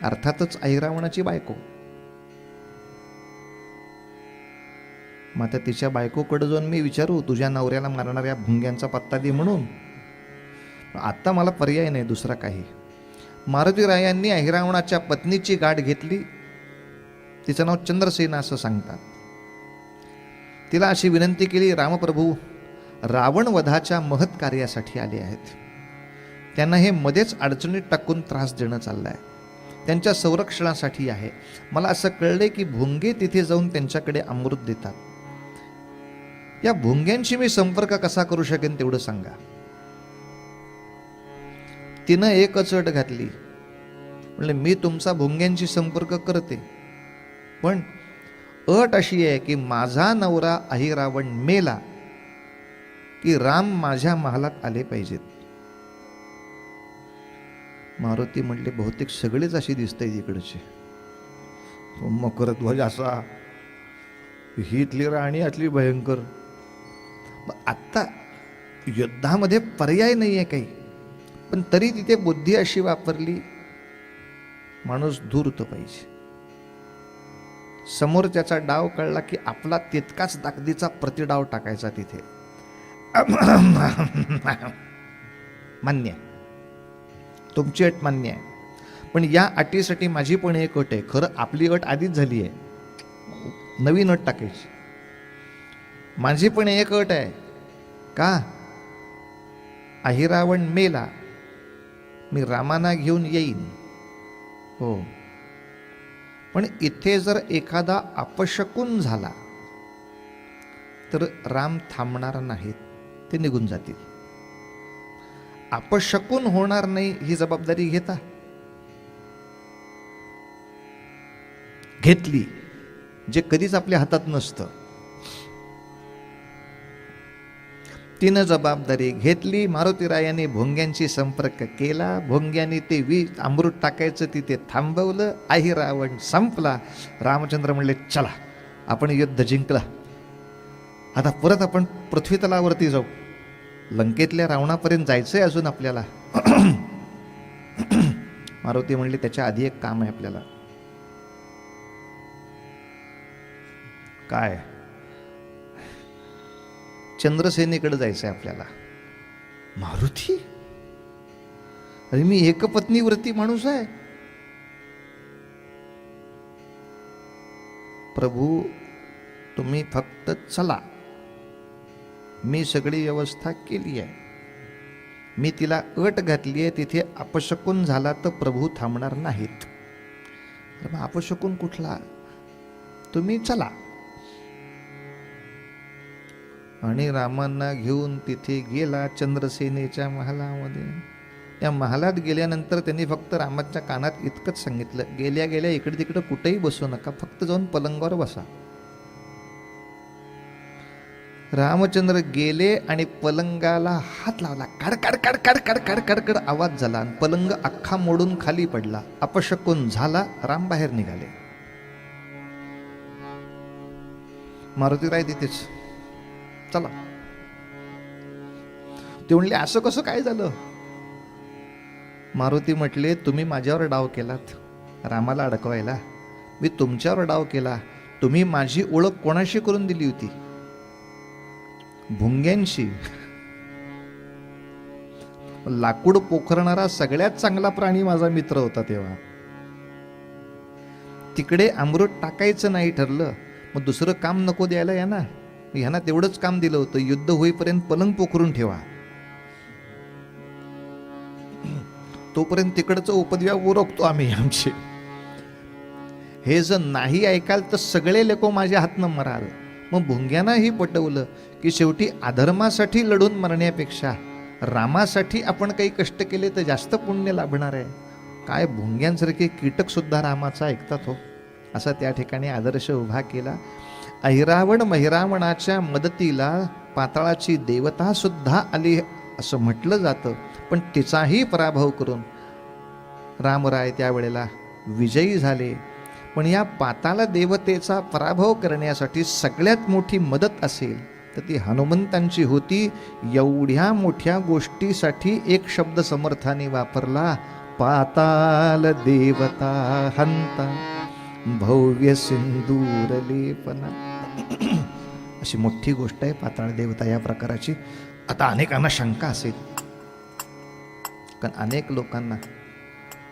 अर्थातच अहिरावणाची बायको. मग आता तिच्या बायकोकडे जाऊन मी विचारू तुझ्या नवऱ्याला मारणाऱ्या भुंग्यांचा पत्ता दे म्हणून? आता मला पर्याय नाही दुसरा काही. मारुतीरायांनी अहिरावणाच्या पत्नीची गाठ घेतली. तिचं नाव चंद्रसेना असं सांगतात. तिला अशी विनंती केली, रामप्रभू रावण वधाच्या महत् कार्यासाठी आले आहेत. त्यांना हे मध्येच अडचणीत टाकून त्रास देणं चाललाय. त्यांच्या संरक्षणासाठी आहे. मला असं कळलंय की भुंगे तिथे जाऊन त्यांच्याकडे अमृत देतात. या भुंग्यांशी मी संपर्क कसा करू शकेन तेवढं सांगा. तिनं एकच अट घातली. म्हणले मी तुमचा भुंग्यांशी संपर्क करते, पण अट अशी आहे की माझा नवरा अहिरावण मेला की राम माझ्या महालात आले पाहिजेत. मारुती म्हटले बहुतेक सगळेच अशी दिसतंय तिकडचे. मकरध्वज असा, ही इथली राणी असली भयंकर. आत्ता युद्धामध्ये पर्याय नाही आहे काही, पण तरी तिथे बुद्धी अशी वापरली, माणूस धूर्त पाहिजे. समोर त्याचा डाव कळला की आपला तितकाच ताकदीचा प्रतिडाव टाकायचा तिथे. मान्य आहे, तुमची अट मान्य आहे, पण या अटीसाठी माझी पण एक अट आहे. खरं आपली अट आधीच झाली आहे, नवीन अट टाकायची. माझी पण एक अट आहे. का? अहिरावण मेला, मी रामाना घेऊन येईन. हो, पण इथे जर एखादा अपशकुन झाला तर राम थांबणार नाहीत, ते निघून जातील. अपशकुन होणार नाही ही जबाबदारी घेतली, जे कधीच आपल्या हातात नसतं. तिनं जबाबदारी घेतली. मारुतीरायांनी भुंग्यांशी संपर्क केला. भुंग्यांनी ते अमृत टाकायचं तिथे थांबवलं. अहिरावण संपला. रामचंद्र म्हणले चला आपण युद्ध जिंकला, आता परत आपण पृथ्वी तलावरती जाऊ. लंकेतल्या रावणापर्यंत जायचंय अजून आपल्याला. मारुती म्हणले त्याच्या आधी एक काम आहे आपल्याला. काय? चंद्रसेनेकडे जायचंय आपल्याला. मारुती, अरे मी एकपत्नी व्रती माणूस आहे. प्रभू तुम्ही फक्त चला, मी सगळी व्यवस्था केली आहे. मी तिला अट घातली आहे, तिथे अपशकुन झाला तर प्रभू थांबणार नाहीत. तर मग अपशकुन कुठला? तुम्ही चला. आणि रामांना घेऊन तिथे गेला चंद्रसेनेच्या महालामध्ये. त्या महालात गेल्यानंतर त्यांनी फक्त रामाच्या कानात इतकंच सांगितलं, गेल्या गेल्या इकडे तिकडे कुठेही बसू नका, फक्त जाऊन पलंगावर बसा. रामचंद्र गेले आणि पलंगाला हात लावला. काड काड काड काड काड काड काड काड आवाज झाला आणि पलंग अख्खा मोडून खाली पडला. अपशकुन झाला. राम बाहेर निघाले. मारुतीराय तिथेच. चला. ते म्हणले असं कसं काय झालं? मारुती म्हटले तुम्ही माझ्यावर डाव केलात रामाला अडकवायला, मी तुमच्यावर डाव केला. तुम्ही माझी ओळख कोणाशी करून दिली होती? भुंग्यांशी. लाकूड पोखरणारा सगळ्यात चांगला प्राणी माझा मित्र होता तेव्हा. तिकडे अमृत टाकायचं नाही ठरलं, मग दुसरं काम नको द्यायला यांना. ह्यांना तेवढंच काम दिलं होतं, युद्ध होईपर्यंत पलंग पोखरून ठेवा, तोपर्यंत तिकडचं उपद्व्याप ओरखतो आम्ही आमचे. हे जर नाही ऐकाल तर सगळे लोक माझ्या हातनं मराल. मग भुंग्यांनाही पटवलं की शेवटी अधर्मासाठी लढून मरण्यापेक्षा रामासाठी आपण काही कष्ट केले तर जास्त पुण्य लाभणार आहे. काय भुंग्यांसारखे कीटक सुद्धा रामाचा ऐकतात हो, असा त्या ठिकाणी आदर्श उभा केला. अहिरावण महिरावणाच्या मदतीला पाताळाची देवता सुद्धा आली असं म्हटलं जातं, पण तिचाही पराभव करून रामराय त्यावेळेला विजयी झाले. पण या पाताळ देवतेचा पराभव करण्यासाठी सगळ्यात मोठी मदत असेल तर ती हनुमंतांची होती. एवढ्या मोठ्या गोष्टीसाठी एक शब्द समर्थाने वापरला, पाताल देवता हंता भव्य सिंदूर लेपना. अशी मोठी गोष्ट आहे पाताळ देवता या प्रकाराची. आता अनेकांना शंका असेल, कारण अनेक लोकांना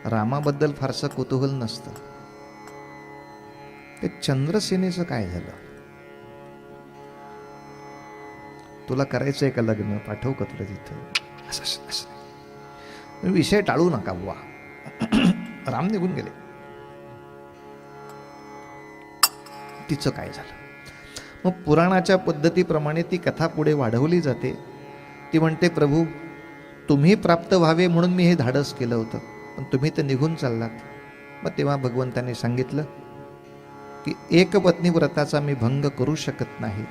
रामाबद्दल फारसं कुतूहल नसतं. ते चंद्रसेनेचं काय झालं? तुला करायचंय का लग्न? पाठव का तुला तिथं? असं विषय टाळू नका बुवा. राम निघून गेले. तिचं काय झालं? मग पुराणाच्या पद्धतीप्रमाणे ती कथा पुढे वाढवली जाते. ती म्हणते, प्रभू तुम्ही प्राप्त व्हावे म्हणून मी हे धाडस केलं होतं, पण तुम्ही तर निघून चाललात. मग तेव्हा भगवंतांनी सांगितलं की एक पत्नी व्रताचा मी भंग करू शकत नाही.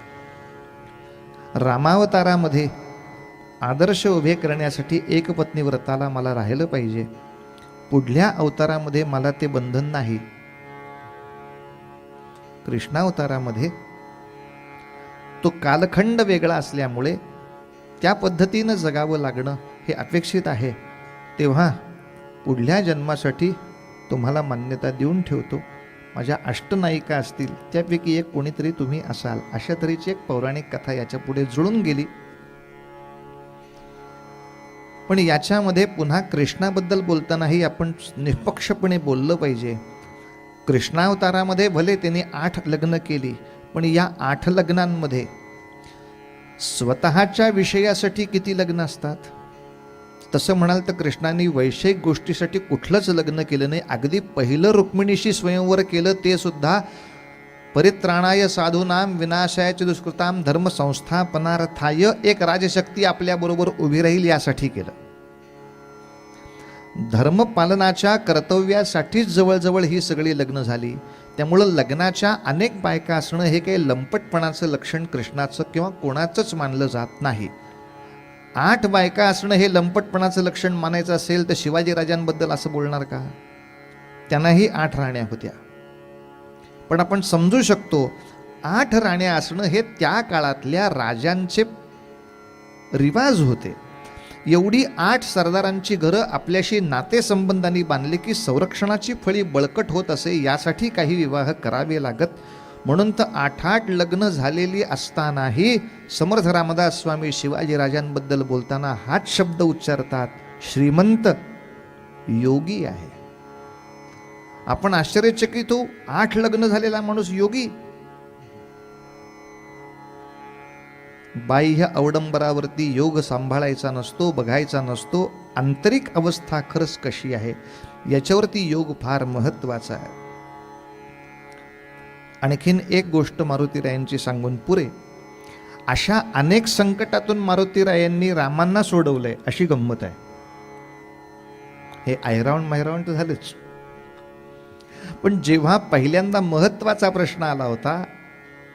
रामावतारामध्ये आदर्श उभे करण्यासाठी एक पत्नी व्रताला मला राहिलं पाहिजे. पुढल्या अवतारामध्ये मला ते बंधन नाही. कृष्णावतारामध्ये तो कालखंड वेगळा असल्यामुळे त्या पद्धतीनं जगावं लागणं हे अपेक्षित आहे. तेव्हा पुढल्या जन्मासाठी तुम्हाला मान्यता देऊन ठेवतो. माझ्या अष्टनायिका असतील त्यापैकी एक कोणीतरी तुम्ही असाल. अशा तऱ्हेची एक पौराणिक कथा याच्या पुढे जुळून गेली. पण याच्यामध्ये पुन्हा कृष्णाबद्दल बोलतानाही आपण निष्पक्षपणे बोललं पाहिजे. कृष्णावतारामध्ये भले त्यांनी 8 लग्न केली, पण या 8 लग्नांमध्ये स्वतःच्या विषयासाठी किती लग्न असतात? तसं म्हणाल तर कृष्णाने वैषयिक गोष्टीसाठी कुठलंच लग्न केलं नाही. अगदी पहिलं रुक्मिणीशी स्वयंवर केलं, ते सुद्धा परित्राणाय साधूनाम विनाशाय च दुष्कृताम धर्म संस्थापनार्थाय, एक राजशक्ती आपल्याबरोबर उभी राहील यासाठी केलं. धर्मपालनाच्या कर्तव्यासाठीच जवळजवळ ही सगळी लग्न झाली. त्यामुळं लग्नाच्या अनेक बायका असणं हे काही लंपटपणाचं लक्षण कृष्णाचं किंवा कोणाचंच मानलं जात नाही. 8 बायका असणं हे लंपटपणाचं लक्षण मानायचं असेल तर शिवाजीराजांबद्दल असं बोलणार का? त्यांनाही 8 राण्या होत्या. पण आपण समजू शकतो 8 राण्या असणं हे त्या काळातल्या राजांचे रिवाज होते. एवढी 8 सरदारांची घरं आपल्याशी नातेसंबंधांनी बांधली की संरक्षणाची फळी बळकट होत असे. यासाठी काही विवाह करावे लागत. म्हणून तर 8 लग्न झालेली असतानाही समर्थ रामदास स्वामी शिवाजीराजांबद्दल बोलताना हाच शब्द उच्चारतात, श्रीमंत योगी आहे. आपण आश्चर्यचकित होऊ, 8 लग्न झालेला माणूस योगी? बाह्य अवडंबरावरती योग सांभाळायचा नसतो, बघायचा नसतो. आंतरिक अवस्था खरंच कशी आहे याच्यावरती योग फार महत्वाचा आहे. आणखीन एक गोष्ट मारुतीरायांची सांगून पुरे. अशा अनेक संकटातून मारुतीरायांनी रामांना सोडवलंय अशी गंमत आहे. हे ऐरावण मैरावण तर झालंच, पण जेव्हा पहिल्यांदा महत्वाचा प्रश्न आला होता,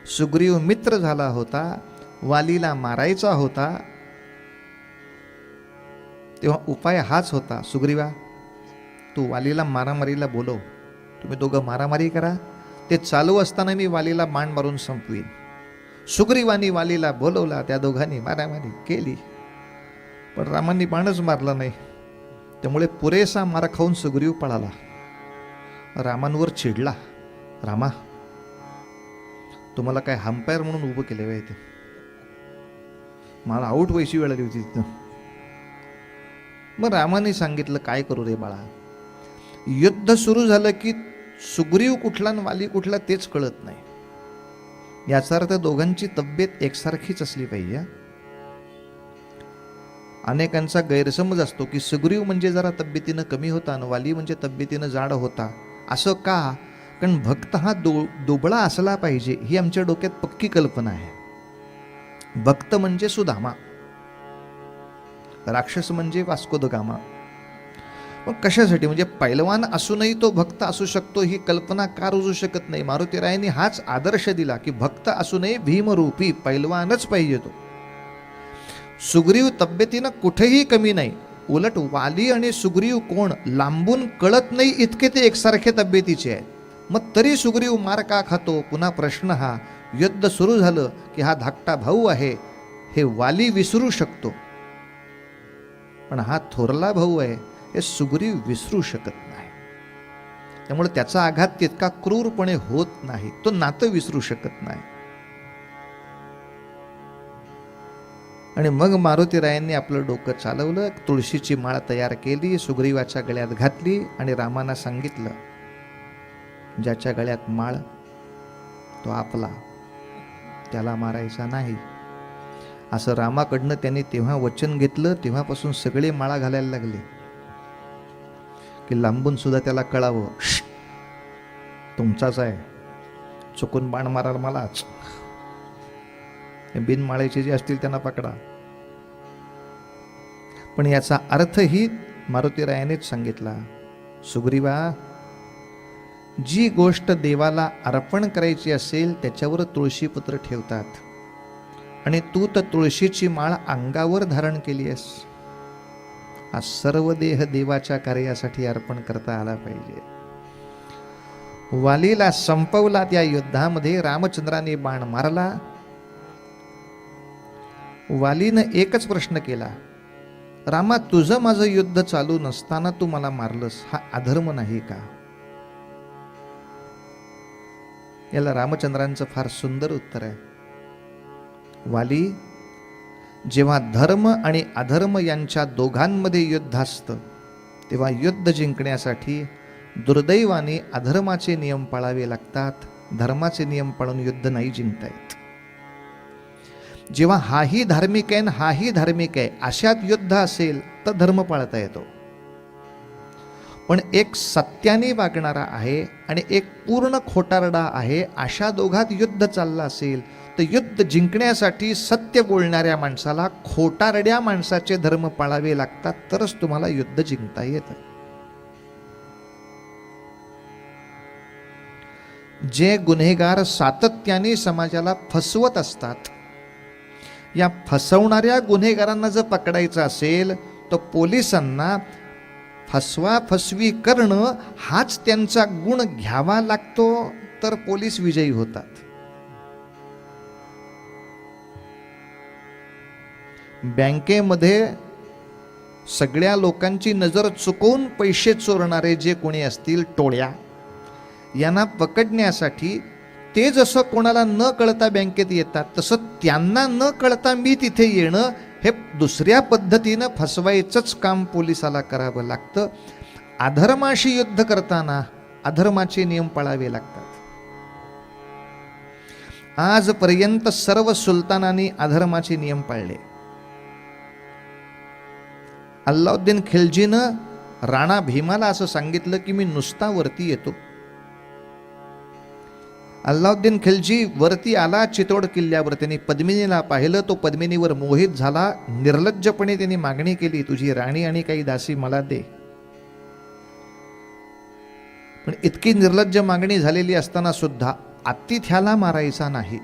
सुग्रीव मित्र झाला होता, वालीला मारायचा होता, तेव्हा उपाय हाच होता, सुग्रीवा तू वालीला मारामारीला बोलव, तुम्ही दोघं मारामारी करा, ते चालू असताना मी वालीला बाण मारून संपवीन. सुग्रीवानी वालीला बोलवला, त्या दोघांनी मारामारी केली, पण रामांनी बाणच मारला नाही. त्यामुळे पुरेसा मार खाऊन सुग्रीव पळाला. रामांवर चिडला, रामा तुम्हाला काय हंपायर म्हणून उभं केलं आहे? ते मला आऊट व्हायची वेळ आली होती तिथं. मग रामाने सांगितलं, काय करू रे बाळा, युद्ध सुरू झालं की सुग्रीव कुठला आणि वाली कुठला तेच कळत नाही. याचा अर्थ दोघांची तब्येत एकसारखीच असली पाहिजे. अनेकांचा गैरसमज असतो की सुग्रीव म्हणजे जरा तब्येतीनं कमी होता आणि वाली म्हणजे तब्येतीनं जाड होता. असं का? कारण भक्त हा दुबळा असला पाहिजे ही आमच्या डोक्यात पक्की कल्पना आहे. भक्त म्हणजे सुदामा, राक्षस म्हणजे वास्को द गामा. मग कशासाठी? म्हणजे पैलवान असूनही तो भक्त असू शकतो ही कल्पना का रुजू शकत नाही? मारुतीरायांनी हाच आदर्श दिला की भक्त असूनही भीमरूपी पैलवानच पाहिजे तो. सुग्रीव तब्येतीनं कुठेही कमी नाही, उलट वाली आणि सुग्रीव कोण लांबून कळत नाही इतके ते एकसारखे तब्येतीचे आहेत. मग तरी सुग्रीव मार का खातो? पुन्हा प्रश्न हा युद्ध सुरू झालं की हा धाकटा भाऊ आहे हे वाली विसरू शकतो, पण हा थोरला भाऊ आहे हे सुग्रीव विसरू शकत नाही. त्यामुळे त्याचा आघात तितका क्रूरपणे होत नाही, तो नातं विसरू शकत नाही. आणि मग मारुतीरायांनी आपलं डोकं चालवलं, तुळशीची माळ तयार केली, सुग्रीवाच्या गळ्यात घातली आणि रामाना सांगितलं, ज्याच्या गळ्यात माळ तो आपला, त्याला मारायचा नाही. असं रामाकडनं त्यांनी तेव्हा वचन घेतलं. तेव्हापासून सगळे माळा घालायला लागले की लांबून सुद्धा त्याला कळावं, तुमचाच आहे, चुकून बाण माराल मलाच, बिन माळेचे जे असतील त्यांना पकडा. पण याचा अर्थही मारुतीरायानेच सांगितला, सुग्रीवा, जी गोष्ट देवाला अर्पण करायची असेल त्याच्यावर तुळशीपत्र ठेवतात, आणि तू तर तुळशीची माळ अंगावर धारण केली आहेस. हा सर्व देह देवाच्या कार्यासाठी अर्पण करता आला पाहिजे. वालीला संपवला त्या युद्धामध्ये. रामचंद्राने बाण मारला. वालीनं एकच प्रश्न केला, रामा, तुझं माझं युद्ध चालू नसताना तू मला मारलंस, हा अधर्म नाही का? याला रामचंद्रांचं फार सुंदर उत्तर आहे. वाली, जेव्हा धर्म आणि अधर्म यांच्या दोघांमध्ये युद्ध असतं तेव्हा युद्ध जिंकण्यासाठी दुर्दैवाने अधर्माचे नियम पाळावे लागतात. धर्माचे नियम पाळून युद्ध नाही जिंकता येत. जेव्हा हाही धार्मिक आहे हाही धार्मिक आहे अशात युद्ध असेल तर धर्म पाळता येतो. पण एक सत्याने वागणारा आहे आणि एक पूर्ण खोटारडा आहे, अशा दोघात युद्ध चाललं असेल तर युद्ध जिंकण्यासाठी सत्य बोलणाऱ्या माणसाला खोटारड्या माणसाचे धर्म पाळावे लागतात, तरच तुम्हाला युद्ध जिंकता येतं. जे गुन्हेगार सातत्याने समाजाला फसवत असतात, या फसवणाऱ्या गुन्हेगारांना जर पकडायचं असेल तर पोलिसांना फसवी करणं हाच त्यांचा गुण घ्यावा लागतो, तर पोलीस विजयी होतात. बँकेमध्ये सगळ्या लोकांची नजर चुकवून पैसे चोरणारे जे कोणी असतील टोळ्या, यांना पकडण्यासाठी ते जसं कोणाला न कळता बँकेत येतात तसं त्यांना न कळता मी तिथे येणं हे दुसऱ्या पद्धतीनं फसवायचंच काम पोलिसाला करावं लागतं. अधर्माशी युद्ध करताना अधर्माचे नियम पाळावे लागतात. आजपर्यंत सर्व सुलतानांनी अधर्माचे नियम पाळले. अल्लाउद्दीन खिलजीनं राणा भीमाला असं सांगितलं की मी नुसता वरती येतो. अल्लाउद्दीन खिलजी वरती आला चितोड किल्ल्यावर. त्यांनी पद्मिनीला पाहिलं, तो पद्मिनीवर मोहित झाला. निर्लज्जपणे त्यांनी मागणी केली, तुझी राणी आणि काही दासी मला दे. पण इतकी निर्लज्ज मागणी झालेली असताना सुद्धा आतिथ्याला मारायचा नाही,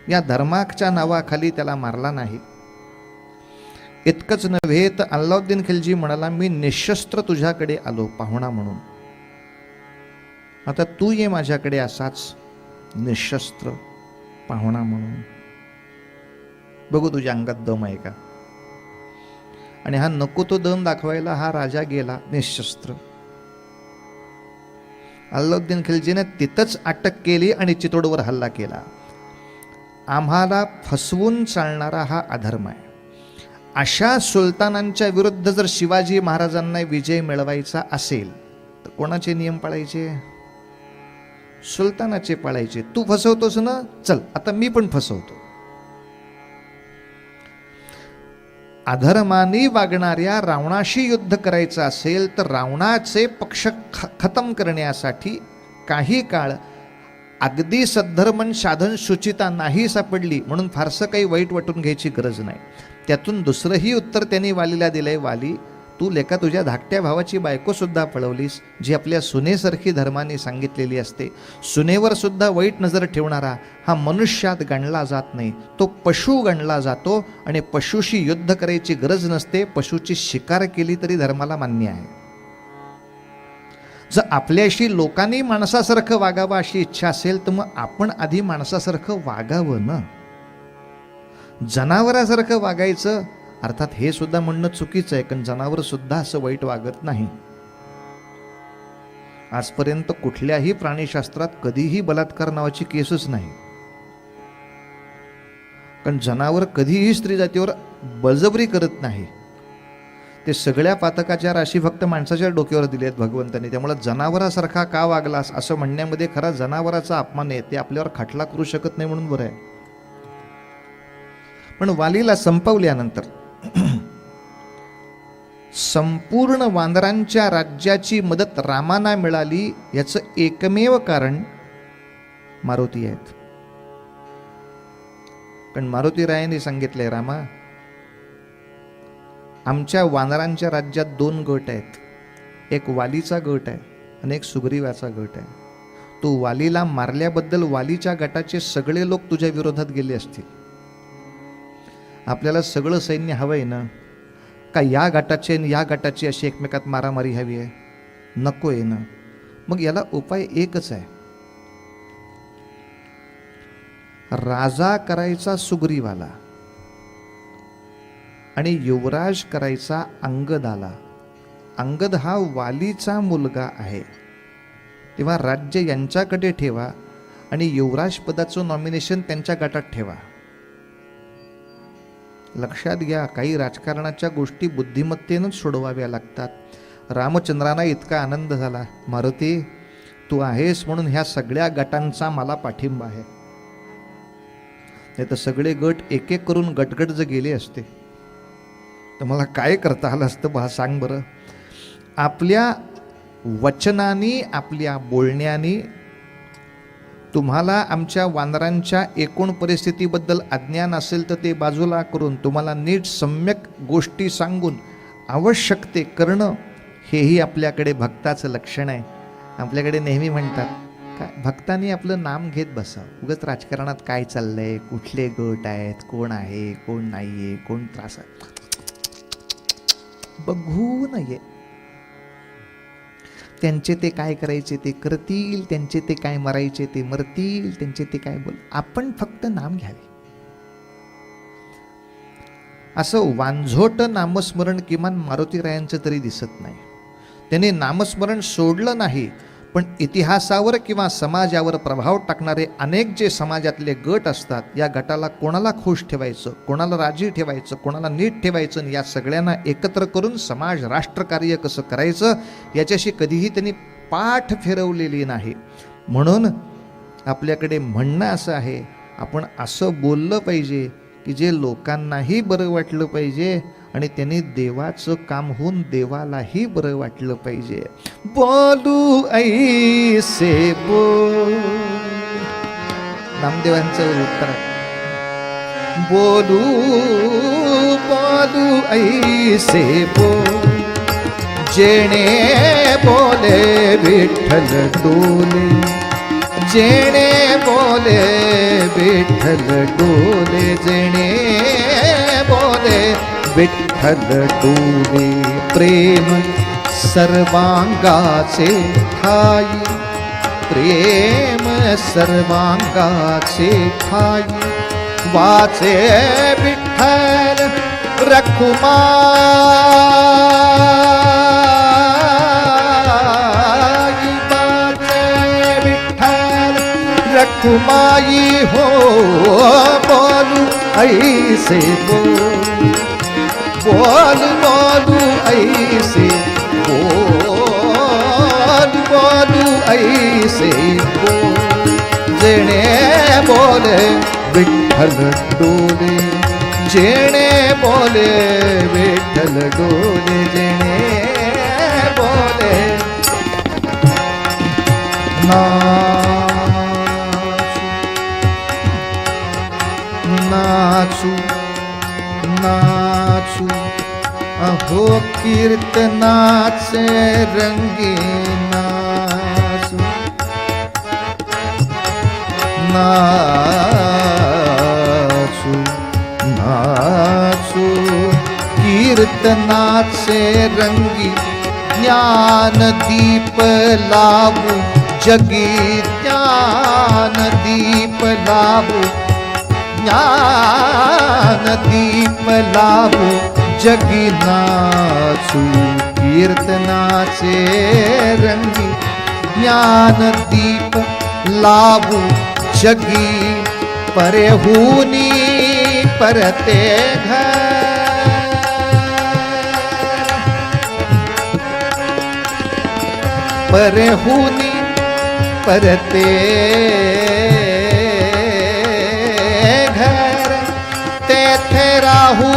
या धर्माच्या नावाखाली त्याला मारला नाही. इतकंच नव्हे तर अल्लाउद्दीन खिलजी म्हणाला, मी निशस्त्र तुझ्याकडे आलो पाहुणा म्हणून, आता तू ये माझ्याकडे असाच निशस्त्र पाहुणा म्हणून, बघू तुझ्या अंगात दम आहे का. आणि हा नको तो दम दाखवायला हा राजा गेला निशस्त्र. अल्लाउद्दीन खिलजीने तिथंच अटक केली आणि चितोडवर हल्ला केला. आम्हाला फसवून चालणारा हा अधर्म आहे. अशा सुलतानांच्या विरुद्ध जर शिवाजी महाराजांना विजय मिळवायचा असेल तर कोणाचे नियम पाळायचे? सुलतानाचे पाळायचे. तू फसवतोस ना, चल आता मी पण फसवतो. अधर्माने वागणाऱ्या रावणाशी युद्ध करायचं असेल तर रावणाचे पक्ष खतम करण्यासाठी काही काळ अगदी सद्धर्मन साधन शुचिता नाही सापडली म्हणून फारसं काही वाईट वाटून घ्यायची गरज नाही. त्यातून दुसरंही उत्तर त्यांनी वालीला दिलंय, वाली तू लेका तुझ्या धाकट्या भावाची बायको सुद्धा पळवलीस, जी आपल्या सुनेसारखी धर्माने सांगितलेली असते. सुनेवर सुद्धा वाईट नजर ठेवणारा हा मनुष्यात गणला जात नाही, तो पशु गणला जातो. आणि पशुशी युद्ध करायची गरज नसते, पशुची शिकार केली तरी धर्माला मान्य आहे. जर आपल्याशी लोकांनी माणसासारखं वागावं अशी इच्छा असेल तर मग आपण आधी माणसासारखं वागावं ना. जनावरासारखं वागायचं, अर्थात हे सुद्धा म्हणणं चुकीचं आहे, कारण जनावर सुद्धा असं वाईट वागत नाही. आजपर्यंत कुठल्याही प्राणीशास्त्रात कधीही बलात्कार नावाची केसच नाही, कारण जनावर कधीही स्त्री जातीवर बळजबरी करत नाही. ते सगळ्या पातकाच्या राशी फक्त माणसाच्या डोक्यावर दिलेत भगवंतांनी. त्यामुळे जनावरासारखा का वागलास असं म्हणण्यामध्ये खरा जनावराचा अपमान आहे, ते आपल्यावर खटला करू शकत नाही म्हणून बरं आहे. पण वालीला संपवल्यानंतर संपूर्ण वानरांच्या राज्याची मदत रामाना मिळाली, याचं एकमेव कारण मारुती आहेत. पण मारुतीरायांनी सांगितलंय, रामा, आमच्या वानरांच्या राज्यात 2 गट आहेत. एक वालीचा गट आहे आणि एक सुग्रीवाचा गट आहे. तू वालीला मारल्याबद्दल वालीच्या गटाचे सगळे लोक तुझ्या विरोधात गेले असतील. आपल्याला सगळं सैन्य हवंय ना, का या गटाचे आणि या गटाची अशी एकमेकात मारामारी हवी आहे? नको आहे ना. मग याला उपाय एकच आहे, राजा करायचा सुग्रीवाला आणि युवराज करायचा अंगदाला. अंगद हा वालीचा मुलगा आहे, तेव्हा राज्य यांच्याकडे ठेवा आणि युवराज पदाचं नॉमिनेशन त्यांच्या गटात ठेवा. लक्षात घ्या, काही राजकारणाच्या गोष्टी बुद्धिमत्तेनंच सोडवाव्या लागतात. रामचंद्रांना इतका आनंद झाला, मारुती तू आहेस म्हणून ह्या सगळ्या गटांचा मला पाठिंबा आहे. नाही तर सगळे गट एक एक करून गटगट जर गेले असते तर मला काय करता आलं असतं बा, सांग बरं. आपल्या वचनाने, आपल्या बोलण्याने तुम्हाला आमच्या वानरांच्या एकूण परिस्थितीबद्दल अज्ञान असेल तर ते बाजूला करून तुम्हाला नीट सम्यक गोष्टी सांगून आवश्यक ते करणं, हेही आपल्याकडे भक्ताचं लक्षण आहे. आपल्याकडे नेहमी म्हणतात, काय भक्तांनी आपलं नाम घेत बसा, उगाच राजकारणात काय चाललंय, कुठले गट आहेत, कोण आहे कोण नाही आहे, कोण त्रास आहे बघू नये. त्यांचे ते काय करायचे ते करतील, त्यांचे ते काय मरायचे ते मरतील, त्यांचे ते काय बोल, आपण फक्त नाम घ्यावे. असं वांझोट नामस्मरण किमान मारुतीरायांचं तरी दिसत नाही. त्याने नामस्मरण सोडलं नाही, पण इतिहासावर किंवा समाजावर प्रभाव टाकणारे अनेक जे समाजातले गट असतात, या गटाला कोणाला खुश ठेवायचं, कोणाला राजी ठेवायचं, कोणाला नीट ठेवायचं, या सगळ्यांना एकत्र करून समाज राष्ट्रकार्य कसं करायचं याच्याशी कधीही त्यांनी पाठ फिरवलेली नाही. म्हणून आपल्याकडे म्हणणं असं आहे, आपण असं बोललं पाहिजे की जे लोकांनाही बरं वाटलं पाहिजे आणि त्यांनी देवाचं काम होऊन देवालाही बरं वाटलं पाहिजे. बोलू ऐसे बोल, नामदेवांचं उत्तर, बोलू बोलू ऐसे बोल, जेणे बोले विठ्ठल डोले, जेणे बोले विठ्ठल डोले, जेणे बोले विठ्ठल डोले. प्रेम सर्वांगाचे ठाई, प्रेम सर्वांगाचे ठाई, वाचे विठ्ठल रखुमाई, वाचे विठ्ठल रखुमाई. हो बोलू ऐसे बोल, बोल बोलू ऐसे बोल, बोलू ऐसे बोल, जेणे बोले विठ्ठल डोले, जेणे बोले विठ्ठल डोले, जेणे बोले. नाचू नाचू अहो कीर्तनाचे रंगी नाचू, नाचू नाचू कीर्तनाचे रंगी ज्ञान दीप लावू जगी, ज्ञान दीप लावू, ज्ञान दीप लावू जगी, नाचू कीर्तनाचे रंगी, ज्ञान दीप लावू जगी, परेहुनी परते घर, परेहुनी परते घर, तेथे राहू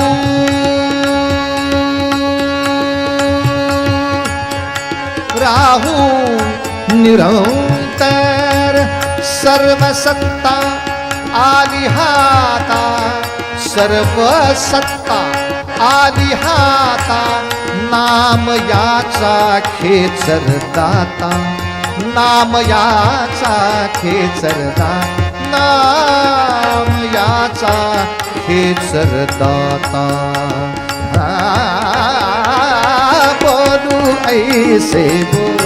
राहू निरंतर, सर्व सत्ता आली हाता, सर्व सत्ता आली हाता, नाम याचा खेचर दाता, नाम याचा खेचर दाता, नाम याचा खेचर दाता, बोलू ऐसे बोल,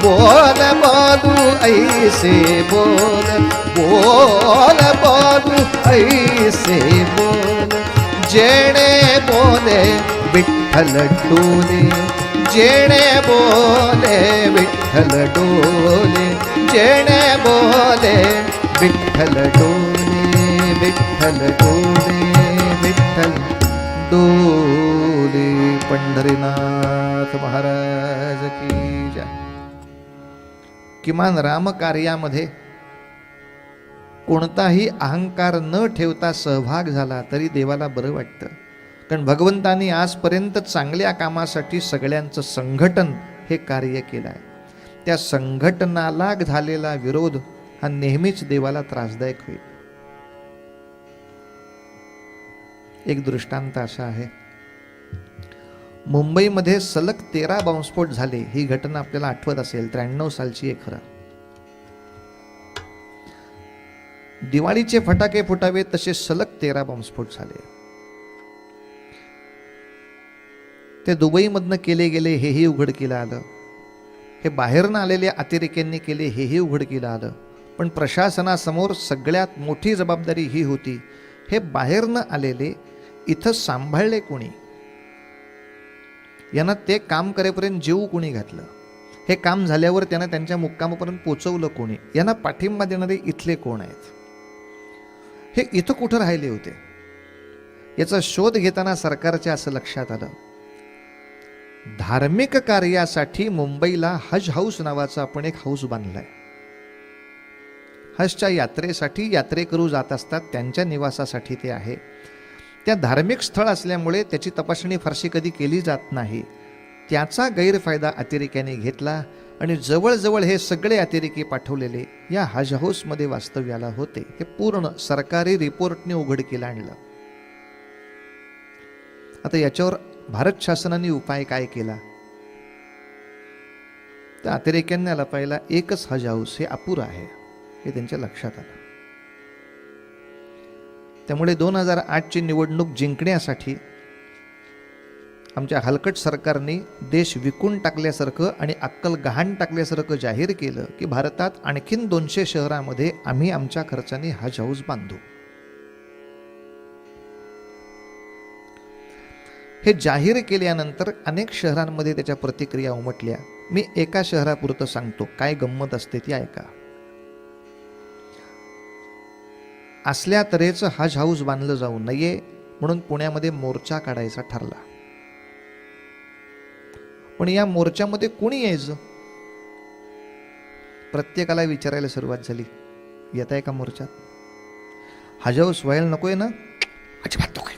बोल बोलू ऐसे बोल, बोल बोलू ऐसे बोल, जेणे बोले विठ्ठल डोले, जेणे बोले विठ्ठल डोले, जेणे बोले विठ्ठल डोले, विठ्ठल डोले, विठ्ठल डोले. पंढरीनाथ महाराज की जय. किमान रामकार्यामध्ये कोणताही अहंकार न ठेवता सहभाग झाला तरी देवाला बरं वाटतं. कारण भगवंतानी आजपर्यंत चांगल्या कामासाठी सगळ्यांचं संघटन हे कार्य केलं आहे. त्या संघटनाला झालेला विरोध हा नेहमीच देवाला त्रासदायक होईल. एक दृष्टांत असा आहे, मुंबईमध्ये सलग 13 बॉम्बस्फोट झाले. ही घटना आपल्याला आठवत असेल, 93 सालची आहे खरं. दिवाळीचे फटाके फुटावे तसे सलग 13 बॉम्बस्फोट झाले. ते दुबईमधनं केले गेले हेही उघडकीला आलं. हे बाहेरनं आलेल्या अतिरेक्यांनी केले हेही उघडकीला आलं. पण प्रशासनासमोर सगळ्यात मोठी जबाबदारी ही होती, हे बाहेरनं आलेले इथं सांभाळले कोणी, यांना ते काम करेपर्यंत जीव कोणी घातलं, हे काम झाल्यावर त्यांना त्यांच्या मुक्कामापर्यंत पोचवलं कोणी, यांना पाठिंबा देणारे इथले कोण आहेत, हे इथं कुठं राहिले होते. याचा शोध घेताना सरकारच्या असं लक्षात आलं, धार्मिक कार्यासाठी मुंबईला हज हाऊस नावाचा आपण एक हाऊस बांधलाय. हजच्या यात्रेसाठी यात्रेकरू जात असतात, त्यांच्या निवासासाठी ते आहे. त्या धार्मिक स्थळ असल्यामुळे त्याची तपासणी फारशी कधी केली जात नाही. त्याचा गैरफायदा अतिरेक्याने घेतला आणि जवळजवळ हे सगळे अतिरेकी पाठवलेले या हज हाऊसमध्ये वास्तव्याला होते. हे पूर्ण सरकारी रिपोर्टने उघडकीला आणलं. आता याच्यावर भारत शासनाने उपाय काय केला, तर अतिरेक्यांना लपायला एकच हज हाऊस हे अपुरं आहे हे त्यांच्या लक्षात आलं. त्यामुळे 2008ची निवडणूक जिंकण्यासाठी आमच्या हलकट सरकारने देश विकून टाकल्यासारखं आणि अक्कल गहाण टाकल्यासारखं जाहीर केलं की भारतात आणखीन 200 शहरामध्ये आम्ही आमच्या खर्चाने हज हाऊस बांधू. हे जाहीर केल्यानंतर अनेक शहरांमध्ये त्याच्या प्रतिक्रिया उमटल्या. मी एका शहरापुरतं सांगतो, काय गंमत असते ती ऐका. असल्या तऱ्हेचं हज हाऊस बांधलं जाऊ नये म्हणून पुण्यामध्ये मोर्चा काढायचा ठरला. पण या मोर्चामध्ये कोणी यायचं, प्रत्येकाला विचारायला सुरुवात झाली, येत आहे का मोर्चात? हज हाऊस व्हायला नकोय ना? अजिबात नको.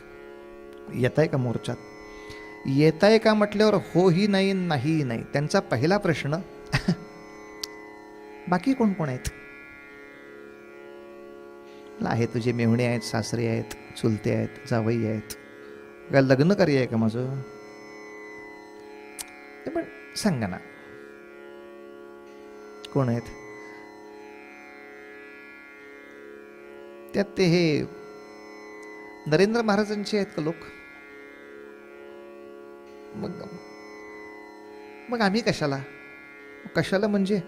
येत आहे का मोर्चात? येत आहे का म्हटल्यावर होही नाही नाही नाही. त्यांचा पहिला प्रश्न बाकी कोण कोण आहेत? आहे तुझे मेहुणे आहेत, सासरे आहेत, चुलते आहेत, जावई आहेत, काय लग्न कार्य आहे का माझं? पण सांगा ना कोण आहेत? त्यात ते हे नरेंद्र महाराजांचे आहेत का लोक? मग मग आम्ही कशाला? कशाला म्हणजे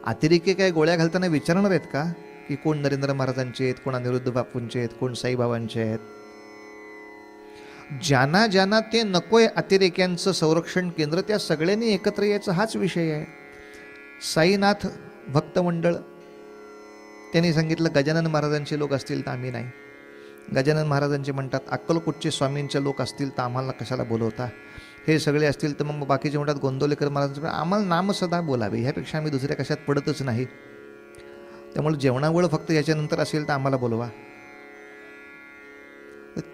अतिरेकी काय गोळ्या घालताना विचारणार आहेत का की कोण नरेंद्र महाराजांचे आहेत, कोण अनिरुद्ध बापूंचे आहेत, कोण साईबाबांचे आहेत? ज्यांना ज्यांना ते नकोय अतिरेक्यांचं संरक्षण केंद्र, त्या सगळ्यांनी एकत्र यायचं, हाच विषय आहे. साईनाथ भक्त मंडळ त्यांनी सांगितलं गजानन महाराजांचे लोक असतील तर आम्ही नाही. गजानन महाराजांचे म्हणतात अक्कलकोटचे स्वामींचे लोक असतील तर आम्हाला कशाला बोलवता, हे सगळे असतील तर मग बाकीचे म्हणतात गोंदवलेकर महाराजांचे, आम्हाला नाम सदा बोलावे, ह्यापेक्षा आम्ही दुसऱ्या कशात पडतच नाही. त्यामुळे जेवणावळ फक्त याच्यानंतर असेल तर आम्हाला बोलवा.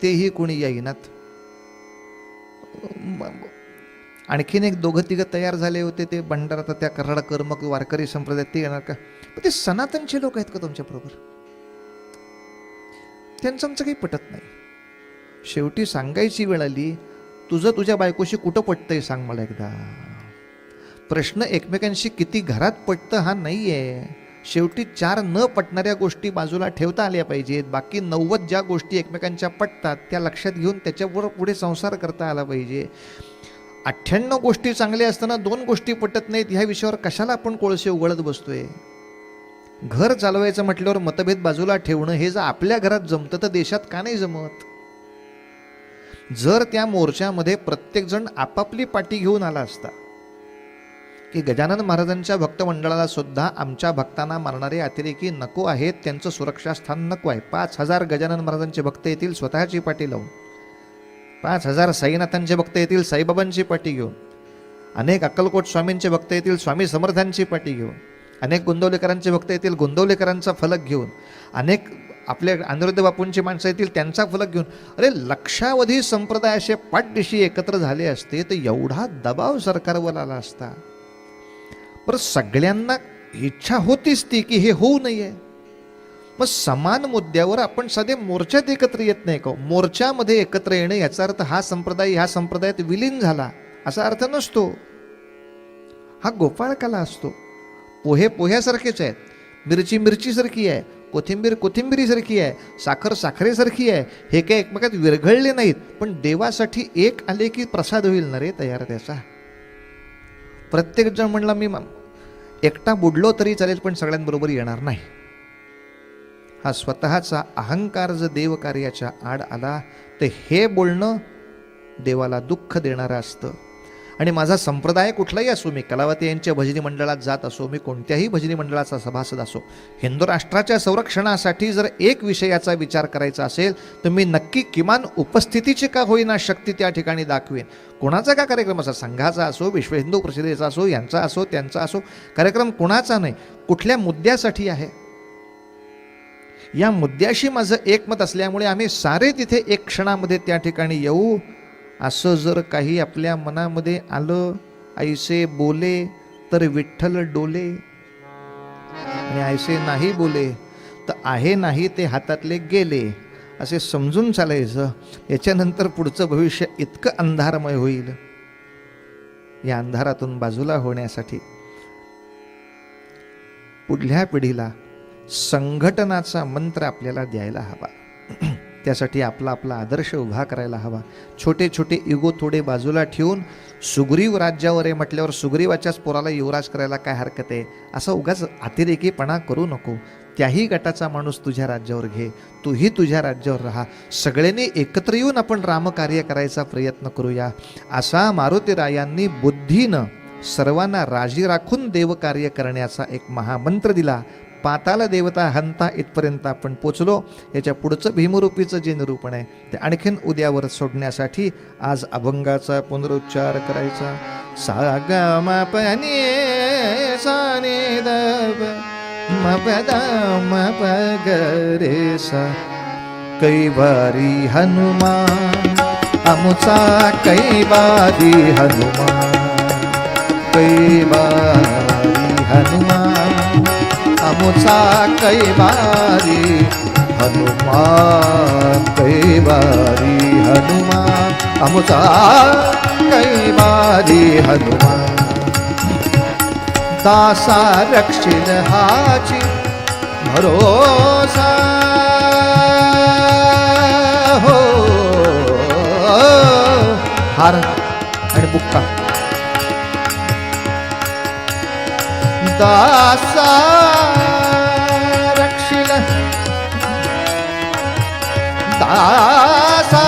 तेही कोणी येईनात. आणखीन एक दोघं तिघं तयार झाले होते, ते भंडारा त्या कराड कर्मक वारकरी संप्रदाय, ते येणार का? पण ते सनातनचे लोक आहेत का तुमच्याबरोबर? त्यांचं आमचं काही पटत नाही. शेवटी सांगायची वेळ आली, तुझं तुझ्या बायकोशी कुठं पटतंय सांग मला एकदा. प्रश्न एकमेकांशी किती घरात पटतं हा नाहीये. शेवटी 4 न पटणाऱ्या गोष्टी बाजूला ठेवता आल्या पाहिजेत. बाकी 90 ज्या गोष्टी एकमेकांच्या पटतात त्या लक्षात घेऊन त्याच्यावर पुढे संसार करता आला पाहिजे. 98 गोष्टी चांगल्या असताना 2 गोष्टी पटत नाहीत, ह्या विषयावर कशाला आपण कोळसे उघडत बसतोय? घर चालवायचं म्हटल्यावर मतभेद बाजूला ठेवणं हे जर आपल्या घरात जमतं तर देशात का नाही जमत? जर त्या मोर्चामध्ये प्रत्येकजण आपापली पाठी घेऊन आला असता की गजानन महाराजांच्या भक्त मंडळाला सुद्धा आमच्या भक्तांना मारणारे अतिरेकी नको आहेत, त्यांचं सुरक्षा स्थान नको आहे, 5000 गजानन महाराजांचे भक्त येतील स्वतःची पाठी लावून, 5000 साईनाथांचे भक्त येतील साईबाबांची पाठी घेऊन, अनेक अक्कलकोट स्वामींचे भक्त येतील स्वामी समर्थांची पाठी घेऊन, अनेक गोंदवलेकरांचे भक्त येतील गोंदवलेकरांचा फलक घेऊन, अनेक आपल्या अनिरुद्ध बापूंची माणसं येतील त्यांचा फलक घेऊन. अरे लक्षावधी संप्रदाय असे पाठदिशी एकत्र झाले असते तर एवढा दबाव सरकारवर आला असता. पर सगळ्यांना इच्छा होतीच ती की हे होऊ नये. मग समान मुद्द्यावर आपण साधे मोर्चात एकत्र येत नाही का? मोर्चामध्ये एकत्र येणे याचा अर्थ हा संप्रदाय ह्या संप्रदायात विलीन झाला असा अर्थ नसतो. हा गोपाळकाला असतो. पोहे पोह्यासारखेच आहेत, मिरची मिरचीसारखी आहे, कोथिंबीर कोथिंबिरीसारखी आहे, साखर साखरेसारखी आहे. हे काही एकमेकात विरघळले नाहीत, पण देवासाठी एक आले की प्रसाद होईल ना रे तयार त्याचा. प्रत्येक जण म्हणला मी एकटा बुडलो तरी चालेल पण सगळ्यांबरोबर येणार नाही. हा स्वतःचा अहंकार जर देव कार्याच्या आड आला तर हे बोलणं देवाला दुःख देणारं असतं. आणि माझा संप्रदाय कुठलाही असो, मी कलावती यांच्या भजनी मंडळात जात असो, मी कोणत्याही भजनी मंडळाचा सभासद असो, हिंदू राष्ट्राच्या संरक्षणासाठी जर एक विषयाचा विचार करायचा असेल तर मी नक्की किमान उपस्थितीची का होईना शक्ती त्या ठिकाणी दाखवेन. कोणाचा का कार्यक्रम असा, संघाचा असो, विश्व हिंदू परिषदेचा असो, यांचा असो त्यांचा असो, कार्यक्रम कोणाचा नाही, कुठल्या मुद्द्यासाठी आहे या मुद्द्याशी माझं एकमत असल्यामुळे आम्ही सारे तिथे एक क्षणामध्ये त्या ठिकाणी येऊ. असं जर काही आपल्या मनामध्ये आलं, ऐसे बोले तर विठ्ठल डोले, आणि ऐसे नाही बोले तर आहे नाही ते हातातले गेले, असे समजून चालायचं. याच्यानंतर पुढचं भविष्य इतकं अंधारमय होईल. या अंधारातून बाजूला होण्यासाठी पुढल्या पिढीला संघटनाचा मंत्र आपल्याला द्यायला हवा. त्यासाठी आपला आपला आदर्श उभा करायला हवा. छोटे छोटे इगो थोडे बाजूला ठेवून सुग्रीव राज्यावर आहे म्हटल्यावर सुग्रीवाच्याच पोराला युवराज करायला काय हरकत आहे, असं उगाच अतिरेकीपणा करू नको. त्याही गटाचा माणूस तुझ्या राज्यावर घे, तूही तुझ्या राज्यावर राहा. सगळ्यांनी एकत्र येऊन आपण रामकार्य करायचा प्रयत्न करूया. असा मारुतीरायांनी बुद्धीनं सर्वांना राजी राखून देवकार्य करण्याचा एक महामंत्र दिला. पाताल देवता हंता इथपर्यंत आपण पोचलो. याच्या पुढचं भीमरूपीचं जे निरूपण आहे ते आणखीन उद्यावर सोडण्यासाठी आज अभंगाचा पुनरुच्चार करायचा. सा ग म प नि सा नि द म प द म प ग रे सा. कैवारी हनुमान आमुचा कैवारी हनुमान, कैवारी हनुमान आमुचा कैवारी हनुमान, कैवारी हनुमान आमुचा कैवारी हनुमान. दासा रक्षिल हाची भरोसा हो. हार आणि बुक्का दासा रक्षिल दासा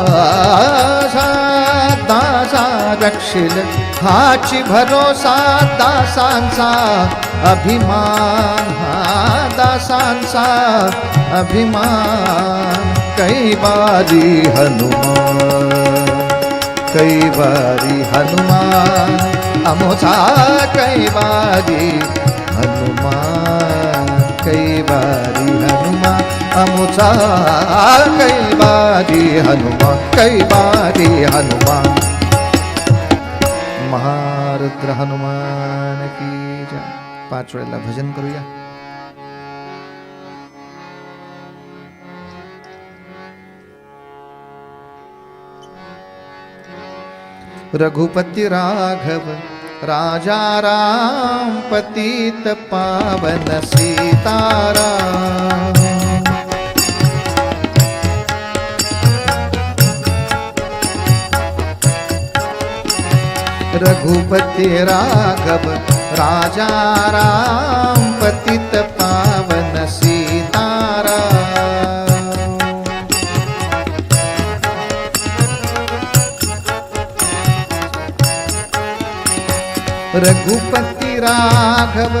दासा दासा रक्षिल हाची भरोसा दासांचा अभिमान हा दासांचा अभिमान कैवारी हनुमान अमोसा कैवारी हनुमान अमुचा कैवारी हनुमान महारुद्र हनुमान की जय. 5 वेळेला भजन करूया. रघुपति राघव राजा राम पतित पावन सीताराम. रघुपति राघव राजा राम पतित पावन सीताराम. रघुपति राघव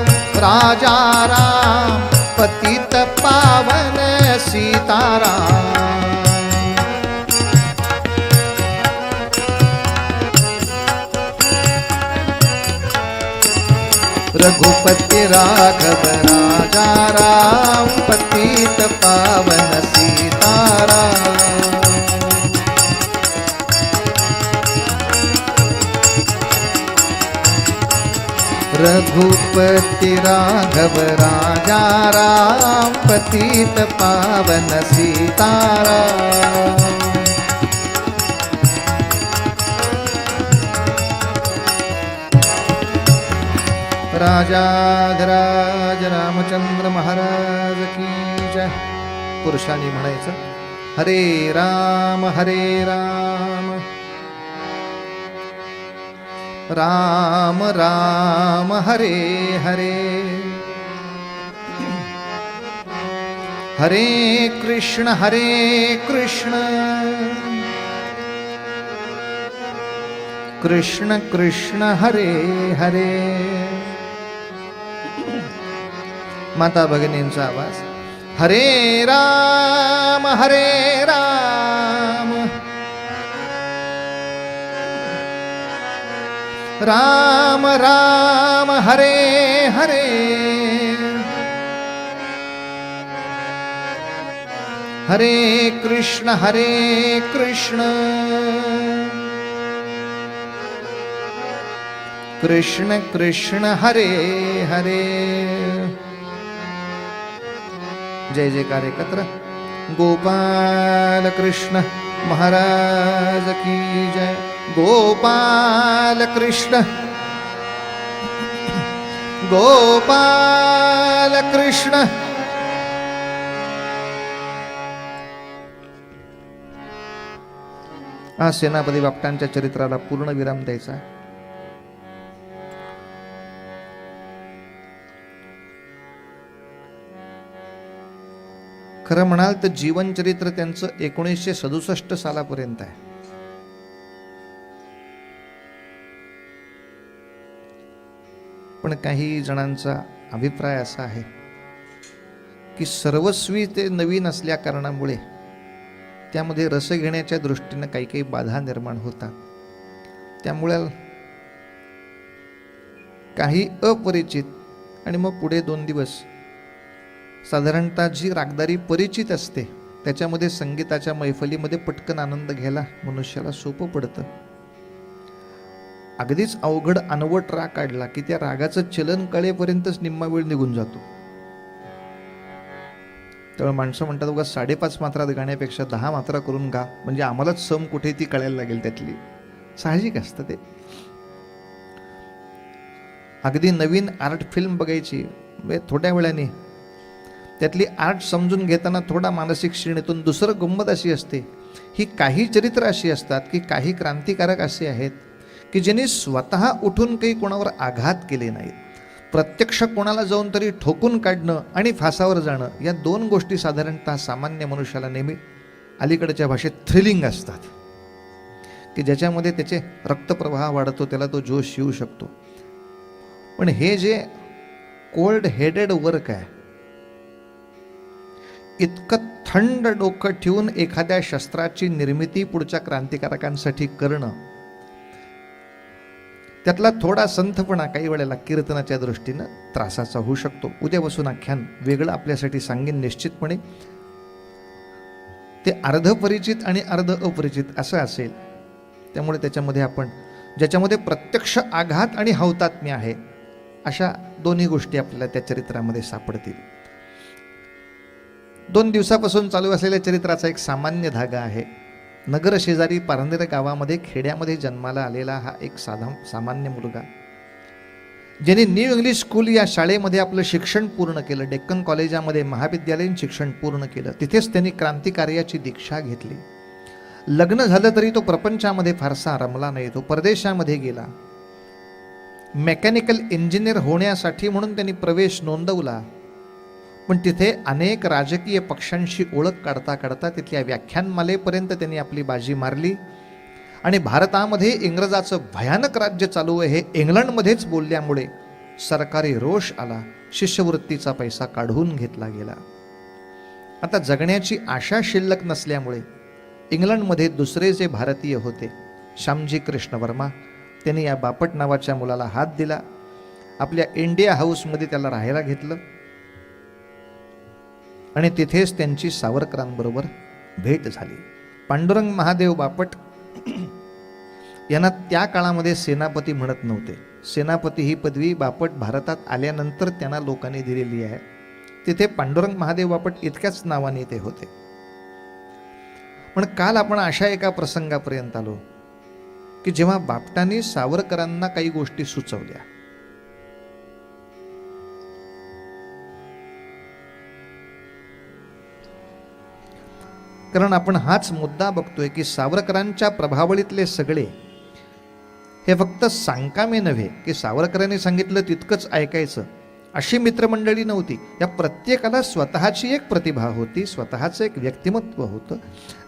राजा राम पतित पावन सीताराम. रघुपति राघव राजा राम पतित पावन सीताराम. रघुपति राघव राजा राम पतित पावन सीताराम. राजाधिराज रामचंद्र महाराज की जय. पुरुषांनी म्हणायचं हरे राम राम राम हरे हरे. हरे कृष्ण कृष्ण कृष्ण हरे हरे. माता भगिनींचा आवाज हरे राम राम राम हरे हरे. हरे कृष्ण कृष्ण कृष्ण हरे हरे. जय जयकार एकत्र. गोपाल कृष्ण महाराज की जय. गोपाल कृष्ण आज सेनापती बापटांच्या चरित्राला पूर्ण विराम द्यायचा आहे. खरं म्हणाल तर जीवनचरित्र त्यांचं 1967 सालापर्यंत आहे. पण काही जणांचा अभिप्राय असा आहे की सर्वस्वी ते नवीन असल्या कारणामुळे त्यामध्ये रस घेण्याच्या दृष्टीने काही काही बाधा निर्माण होतात. त्यामुळे काही अपरिचित, आणि मग पुढे 2 दिवस साधारणतः जी रागदारी परिचित असते त्याच्यामध्ये संगीताच्या मैफलीमध्ये पटकन आनंद घ्यायला मनुष्याला सोपं पडतं. अगदीच अवघड अनवट राग काढला की त्या रागाचं चलन कळेपर्यंतच निम्मा वेळ निघून जातो. त्यामुळे माणसं म्हणतात उगा 5.5 मात्रात गाण्यापेक्षा 10 मात्रा करून गा, म्हणजे आम्हालाच सम कुठे ती कळायला लागेल त्यातली. साहजिक असतं ते. अगदी नवीन आर्ट फिल्म बघायची, थोड्या वेळाने त्यातली आर्ट समजून घेताना थोडा मानसिक श्रेणीतून दुसरं गंमत अशी असते, ही काही चरित्र अशी असतात की काही क्रांतिकारक असे आहेत की ज्यांनी स्वतः उठून काही कोणावर आघात केले नाहीत. प्रत्यक्ष कोणाला जाऊन तरी ठोकून काढणं आणि फासावर जाणं, या 2 गोष्टी साधारणतः सामान्य मनुष्याला नेहमी अलीकडच्या भाषेत थ्रिलिंग असतात, की ज्याच्यामध्ये त्याचे रक्तप्रवाह वाढतो, त्याला तो जोश येऊ शकतो. पण हे जे कोल्ड हेडेड वर्क आहे, इतकं थंड डोकं ठेवून एखाद्या शस्त्राची निर्मिती पुढच्या क्रांतिकारकांसाठी करणं, त्यातला थोडा संथपणा काही वेळेला कीर्तनाच्या दृष्टीनं त्रासाचा होऊ शकतो. उद्यापासून आख्यान वेगळं आपल्यासाठी सांगेन निश्चितपणे. ते अर्धपरिचित आणि अर्ध अपरिचित असं असेल. त्यामुळे त्याच्यामध्ये आपण ज्याच्यामध्ये प्रत्यक्ष आघात आणि हौतात्म्य आहे अशा दोन्ही गोष्टी आपल्याला त्या चरित्रामध्ये सापडतील. 2 दिवसापासून चालू असलेल्या चरित्राचा एक सामान्य धागा आहे. नगर शेजारी पारनेर गावामध्ये खेड्यामध्ये जन्माला आलेला हा एक सामान्य मुलगा, ज्याने न्यू इंग्लिश स्कूल या शाळेमध्ये आपलं शिक्षण पूर्ण केलं, डेक्कन कॉलेजामध्ये महाविद्यालयीन शिक्षण पूर्ण केलं, तिथेच त्यांनी क्रांतिकार्याची दीक्षा घेतली. लग्न झालं तरी तो प्रपंचामध्ये फारसा रमला नाही. तो परदेशामध्ये गेला. मेकॅनिकल इंजिनियर होण्यासाठी म्हणून त्यांनी प्रवेश नोंदवला, पण तिथे अनेक राजकीय पक्षांशी ओळख काढता काढता तिथल्या व्याख्यानमालेपर्यंत त्यांनी आपली बाजी मारली आणि भारतामध्ये इंग्रजाचं भयानक राज्य चालू आहे हे इंग्लंडमध्येच बोलल्यामुळे सरकारी रोष आला. शिष्यवृत्तीचा पैसा काढून घेतला गेला. आता जगण्याची आशा शिल्लक नसल्यामुळे इंग्लंडमध्ये दुसरे जे भारतीय होते, श्यामजी कृष्ण वर्मा, त्यांनी या बापट नावाच्या मुलाला हात दिला. आपल्या इंडिया हाऊसमध्ये त्याला राहायला घेतलं आणि तिथेच त्यांची सावरकरांबरोबर भेट झाली. पांडुरंग महादेव बापट यांना त्या काळामध्ये सेनापती म्हणत नव्हते. सेनापती ही पदवी बापट भारतात आल्यानंतर त्यांना लोकांनी दिलेली आहे. तिथे पांडुरंग महादेव बापट इतक्याच नावाने ते होते. पण काल आपण अशा एका प्रसंगापर्यंत आलो की जेव्हा बापटांनी सावरकरांना काही गोष्टी सुचवल्या. कारण आपण हाच मुद्दा बघतोय की सावरकरांच्या प्रभावळीतले सगळे हे फक्त सांकामे नव्हे की सावरकरांनी सांगितलं तितकंच ऐकायचं अशी मित्रमंडळी नव्हती. या प्रत्येकाला स्वतःची एक प्रतिभा होती, स्वतःचं एक व्यक्तिमत्व होतं.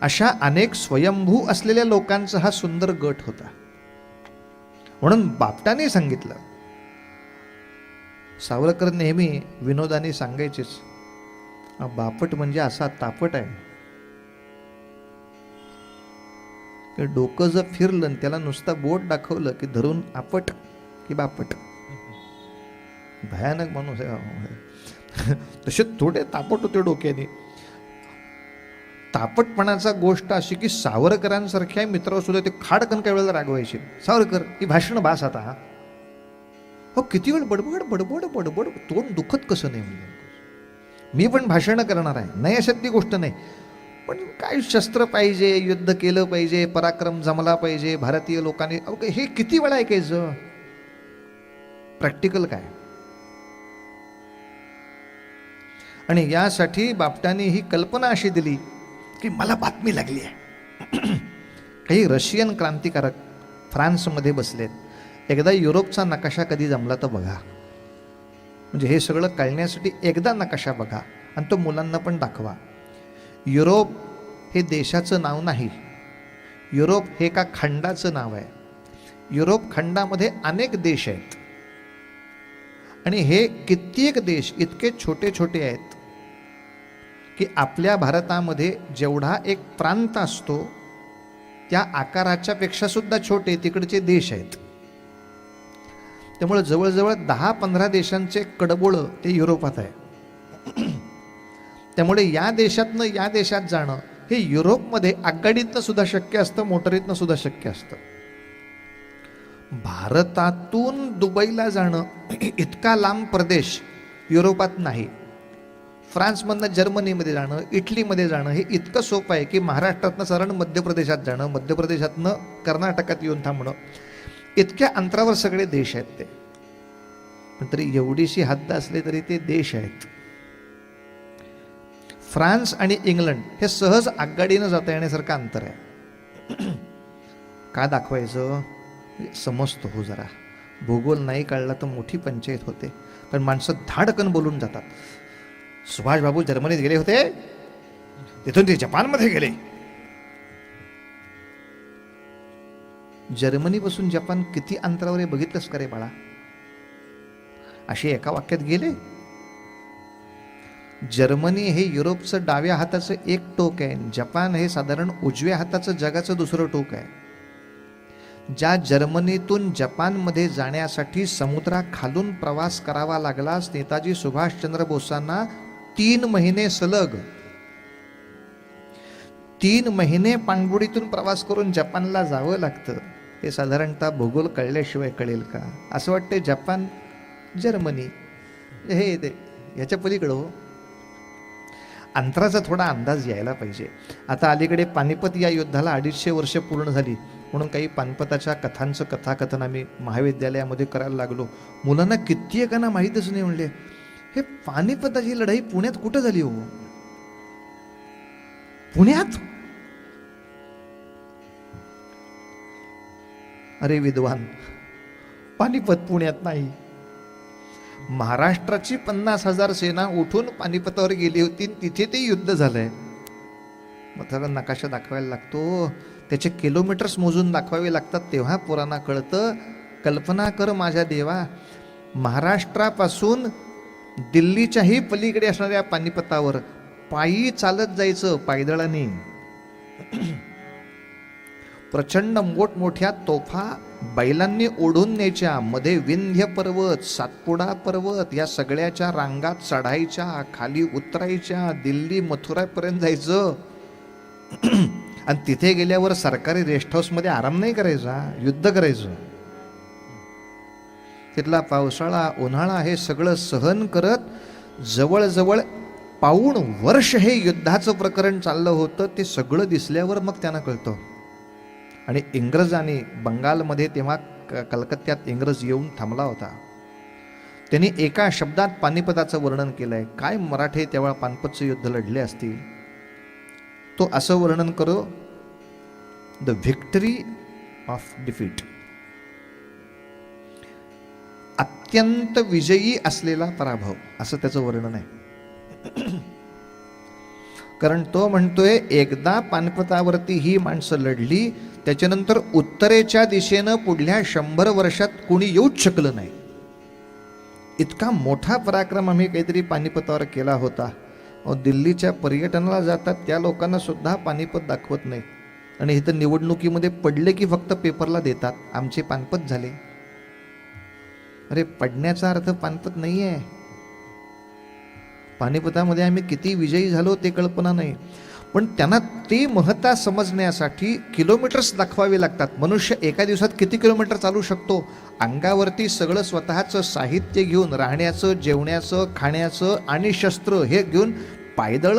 अशा अनेक स्वयंभू असलेल्या लोकांचा हा सुंदर गट होता. म्हणून बापटाने सांगितलं. सावरकर नेहमी विनोदाने सांगायचेच, बापट म्हणजे असा तापट आहे की डोकं जर फिरलं आणि त्याला नुसता बोट दाखवलं की धरून आपट की बापट. भयानक माणूस आहे. तसे थोडे तापट होते डोक्याने. तापटपणाचा गोष्ट अशी की सावरकरांसारख्या मित्रावर सुद्धा ते खाडकन काही वेळेला रागवायचे. सावरकर ही भाषण बास आता. हो किती वेळ बडबड बडबड बडबड, तोंड दुखत कसं नाही. म्हणजे मी पण भाषण करणार आहे, नाही अशातली गोष्ट नाही, पण काय शस्त्र पाहिजे, युद्ध केलं पाहिजे, पराक्रम जमला पाहिजे, भारतीय लोकांनी हे किती वेळा ऐकायचं. प्रॅक्टिकल काय. आणि यासाठी बापटांनी ही कल्पना अशी दिली की मला बातमी लागली आहे. काही रशियन क्रांतिकारक फ्रान्समध्ये बसलेत. एकदा युरोपचा नकाशा कधी जमला तर बघा. म्हणजे हे सगळं कळण्यासाठी एकदा नकाशा बघा आणि तो मुलांना पण दाखवा. युरोप हे देशाचं नाव नाही, युरोप हे एका खंडाचं नाव आहे. युरोप खंडामध्ये अनेक देश आहेत आणि हे कित्येक देश इतके छोटे छोटे आहेत की आपल्या भारतामध्ये जेवढा एक प्रांत असतो त्या आकाराच्या पेक्षा सुद्धा छोटे तिकडचे देश आहेत. त्यामुळे जवळजवळ 10-15 देशांचे कडबोळं ते युरोपात आहे. त्यामुळे या देशातनं या देशात जाणं हे युरोपमध्ये आगगाडीतनं सुद्धा शक्य असतं, मोटरीतनं सुद्धा शक्य असतं. भारतातून दुबईला जाणं इतका लांब प्रदेश युरोपात नाही. फ्रान्समधनं जर्मनीमध्ये जाणं, इटलीमध्ये जाणं हे इतकं सोपं आहे की महाराष्ट्रातनं साधारण मध्य प्रदेशात जाणं, मध्य प्रदेशातनं कर्नाटकात येऊन थांबणं, इतक्या अंतरावर सगळे देश आहेत ते. पण तरी एवढीशी हद्द असली तरी ते देश आहेत. फ्रान्स आणि इंग्लंड हे सहज आगगाडीनं जाता येण्यासारखं अंतर आहे. का दाखवायचं? समजतो हो जरा. भूगोल नाही कळला तर मोठी पंचायत होते. पण माणसं धाडकन बोलून जातात. सुभाषबाबू जर्मनीत गेले होते, तिथून ते जपानमध्ये गेले. जर्मनीपासून जपान किती अंतरावर आहे बघितलंस का रे बाळा? असे एका वाक्यात गेले. जर्मनी हे युरोपचं डाव्या हाताचं एक टोक आहे. जपान हे साधारण उजव्या हाताचं जगाचं दुसरं टोक आहे. ज्या जर्मनीतून जपानमध्ये जाण्यासाठी समुद्राखालून प्रवास करावा लागला नेताजी सुभाषचंद्र बोसांना 3 महिने सलग, 3 महिने पाणबुडीतून प्रवास करून जपानला जावं लागतं. हे साधारणतः भूगोल कळल्याशिवाय कळेल का? असं वाटते जपान जर्मनी हे ते ह्याच्या पलीकडं हो. अंतराचा थोडा अंदाज यायला पाहिजे. आता अलीकडे पानिपत या युद्धाला 250 वर्ष पूर्ण झाली म्हणून काही पानिपताच्या कथांचं कथाकथन आम्ही महाविद्यालयामध्ये करायला लागलो. मुलांना कित्येकांना माहीतच नाही. म्हणले हे पानिपताची लढाई पुण्यात कुठं झाली हो? पुण्यात? अरे विद्वान, पानिपत पुण्यात नाही. महाराष्ट्राची 50,000 सेना उठून पानिपतावर गेली होती, तिथे ते युद्ध झालंय. मग त्याला नकाशा दाखवायला लागतो, त्याचे किलोमीटर्स मोजून दाखवावे लागतात, तेव्हा पोरांना कळतं. कल्पना कर माझ्या देवा, महाराष्ट्रापासून दिल्लीच्याही पलीकडे असणाऱ्या पानिपतावर पायी चालत जायचं, पायदळाने. प्रचंड मोठमोठ्या तोफा बैलांनी ओढून न्यायच्या, मध्ये विंध्य पर्वत, सातपुडा पर्वत या सगळ्याच्या रांगात चढायच्या, खाली उतरायच्या, दिल्ली मथुरापर्यंत जायचं. आणि तिथे गेल्यावर सरकारी रेस्ट हाऊसमध्ये आराम नाही करायचा, युद्ध करायचं. तिथला पावसाळा, उन्हाळा हे सगळं सहन करत जवळजवळ पाऊण वर्ष हे युद्धाचं प्रकरण चाललं होतं. ते सगळं दिसल्यावर मग त्यांना कळतं. आणि इंग्रजांनी बंगालमध्ये तेव्हा कलकत्त्यात इंग्रज येऊन थांबला होता. त्यांनी एका शब्दात पानिपताचं वर्णन केलंय. काय मराठे तेव्हा पानिपतचं युद्ध लढले असतील, तो असं वर्णन करो, द व्हिक्टरी ऑफ डिफीट. अत्यंत विजयी असलेला पराभव, असं त्याचं वर्णन आहे. कारण तो म्हणतोय एकदा पानिपतावरती ही माणसं लढली, त्याच्यानंतर उत्तरेच्या दिशेनं पुढल्या 100 वर्षात कोणी येऊच शकलं नाही. इतका मोठा पराक्रम आम्ही काहीतरी पानिपतावर केला होता. दिल्लीच्या पर्यटनाला जातात त्या लोकांना सुद्धा पानिपत दाखवत नाही. आणि इथं निवडणुकीमध्ये पडले की फक्त पेपरला देतात, आमचे पानिपत झाले. अरे पडण्याचा अर्थ पानिपत नाही आहे. पानिपतामध्ये आम्ही किती विजयी झालो ते कल्पना नाही. पण त्यांना ते महत्त्व समजण्यासाठी किलोमीटर्स दाखवावे लागतात. मनुष्य एका दिवसात किती किलोमीटर चालू शकतो? अंगावरती सगळं स्वतःचं साहित्य घेऊन, राहण्याचं, जेवण्याचं, खाण्याचं आणि शस्त्र हे घेऊन पायदळ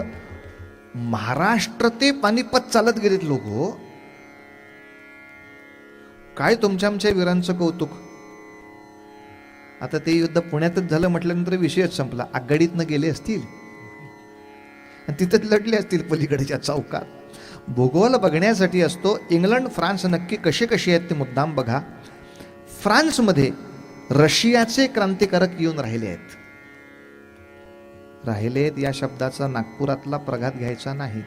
महाराष्ट्र ते पानिपत चालत गेलेत लोक. काय तुमच्या आमच्या वीरांचं कौतुक. आता ते युद्ध पुण्यातच झालं म्हटल्यानंतर विषयच संपला. आगगाडीतनं गेले असतील आणि तिथंच लढले असतील पलीकडच्या चौकात. भूगोल बघण्यासाठी असतो. इंग्लंड फ्रान्स नक्की कसे आहेत ते मुद्दाम बघा. फ्रान्समध्ये रशियाचे क्रांतिकारक येऊन राहिले आहेत. या शब्दाचा नागपुरातला प्रघात घ्यायचा नाही.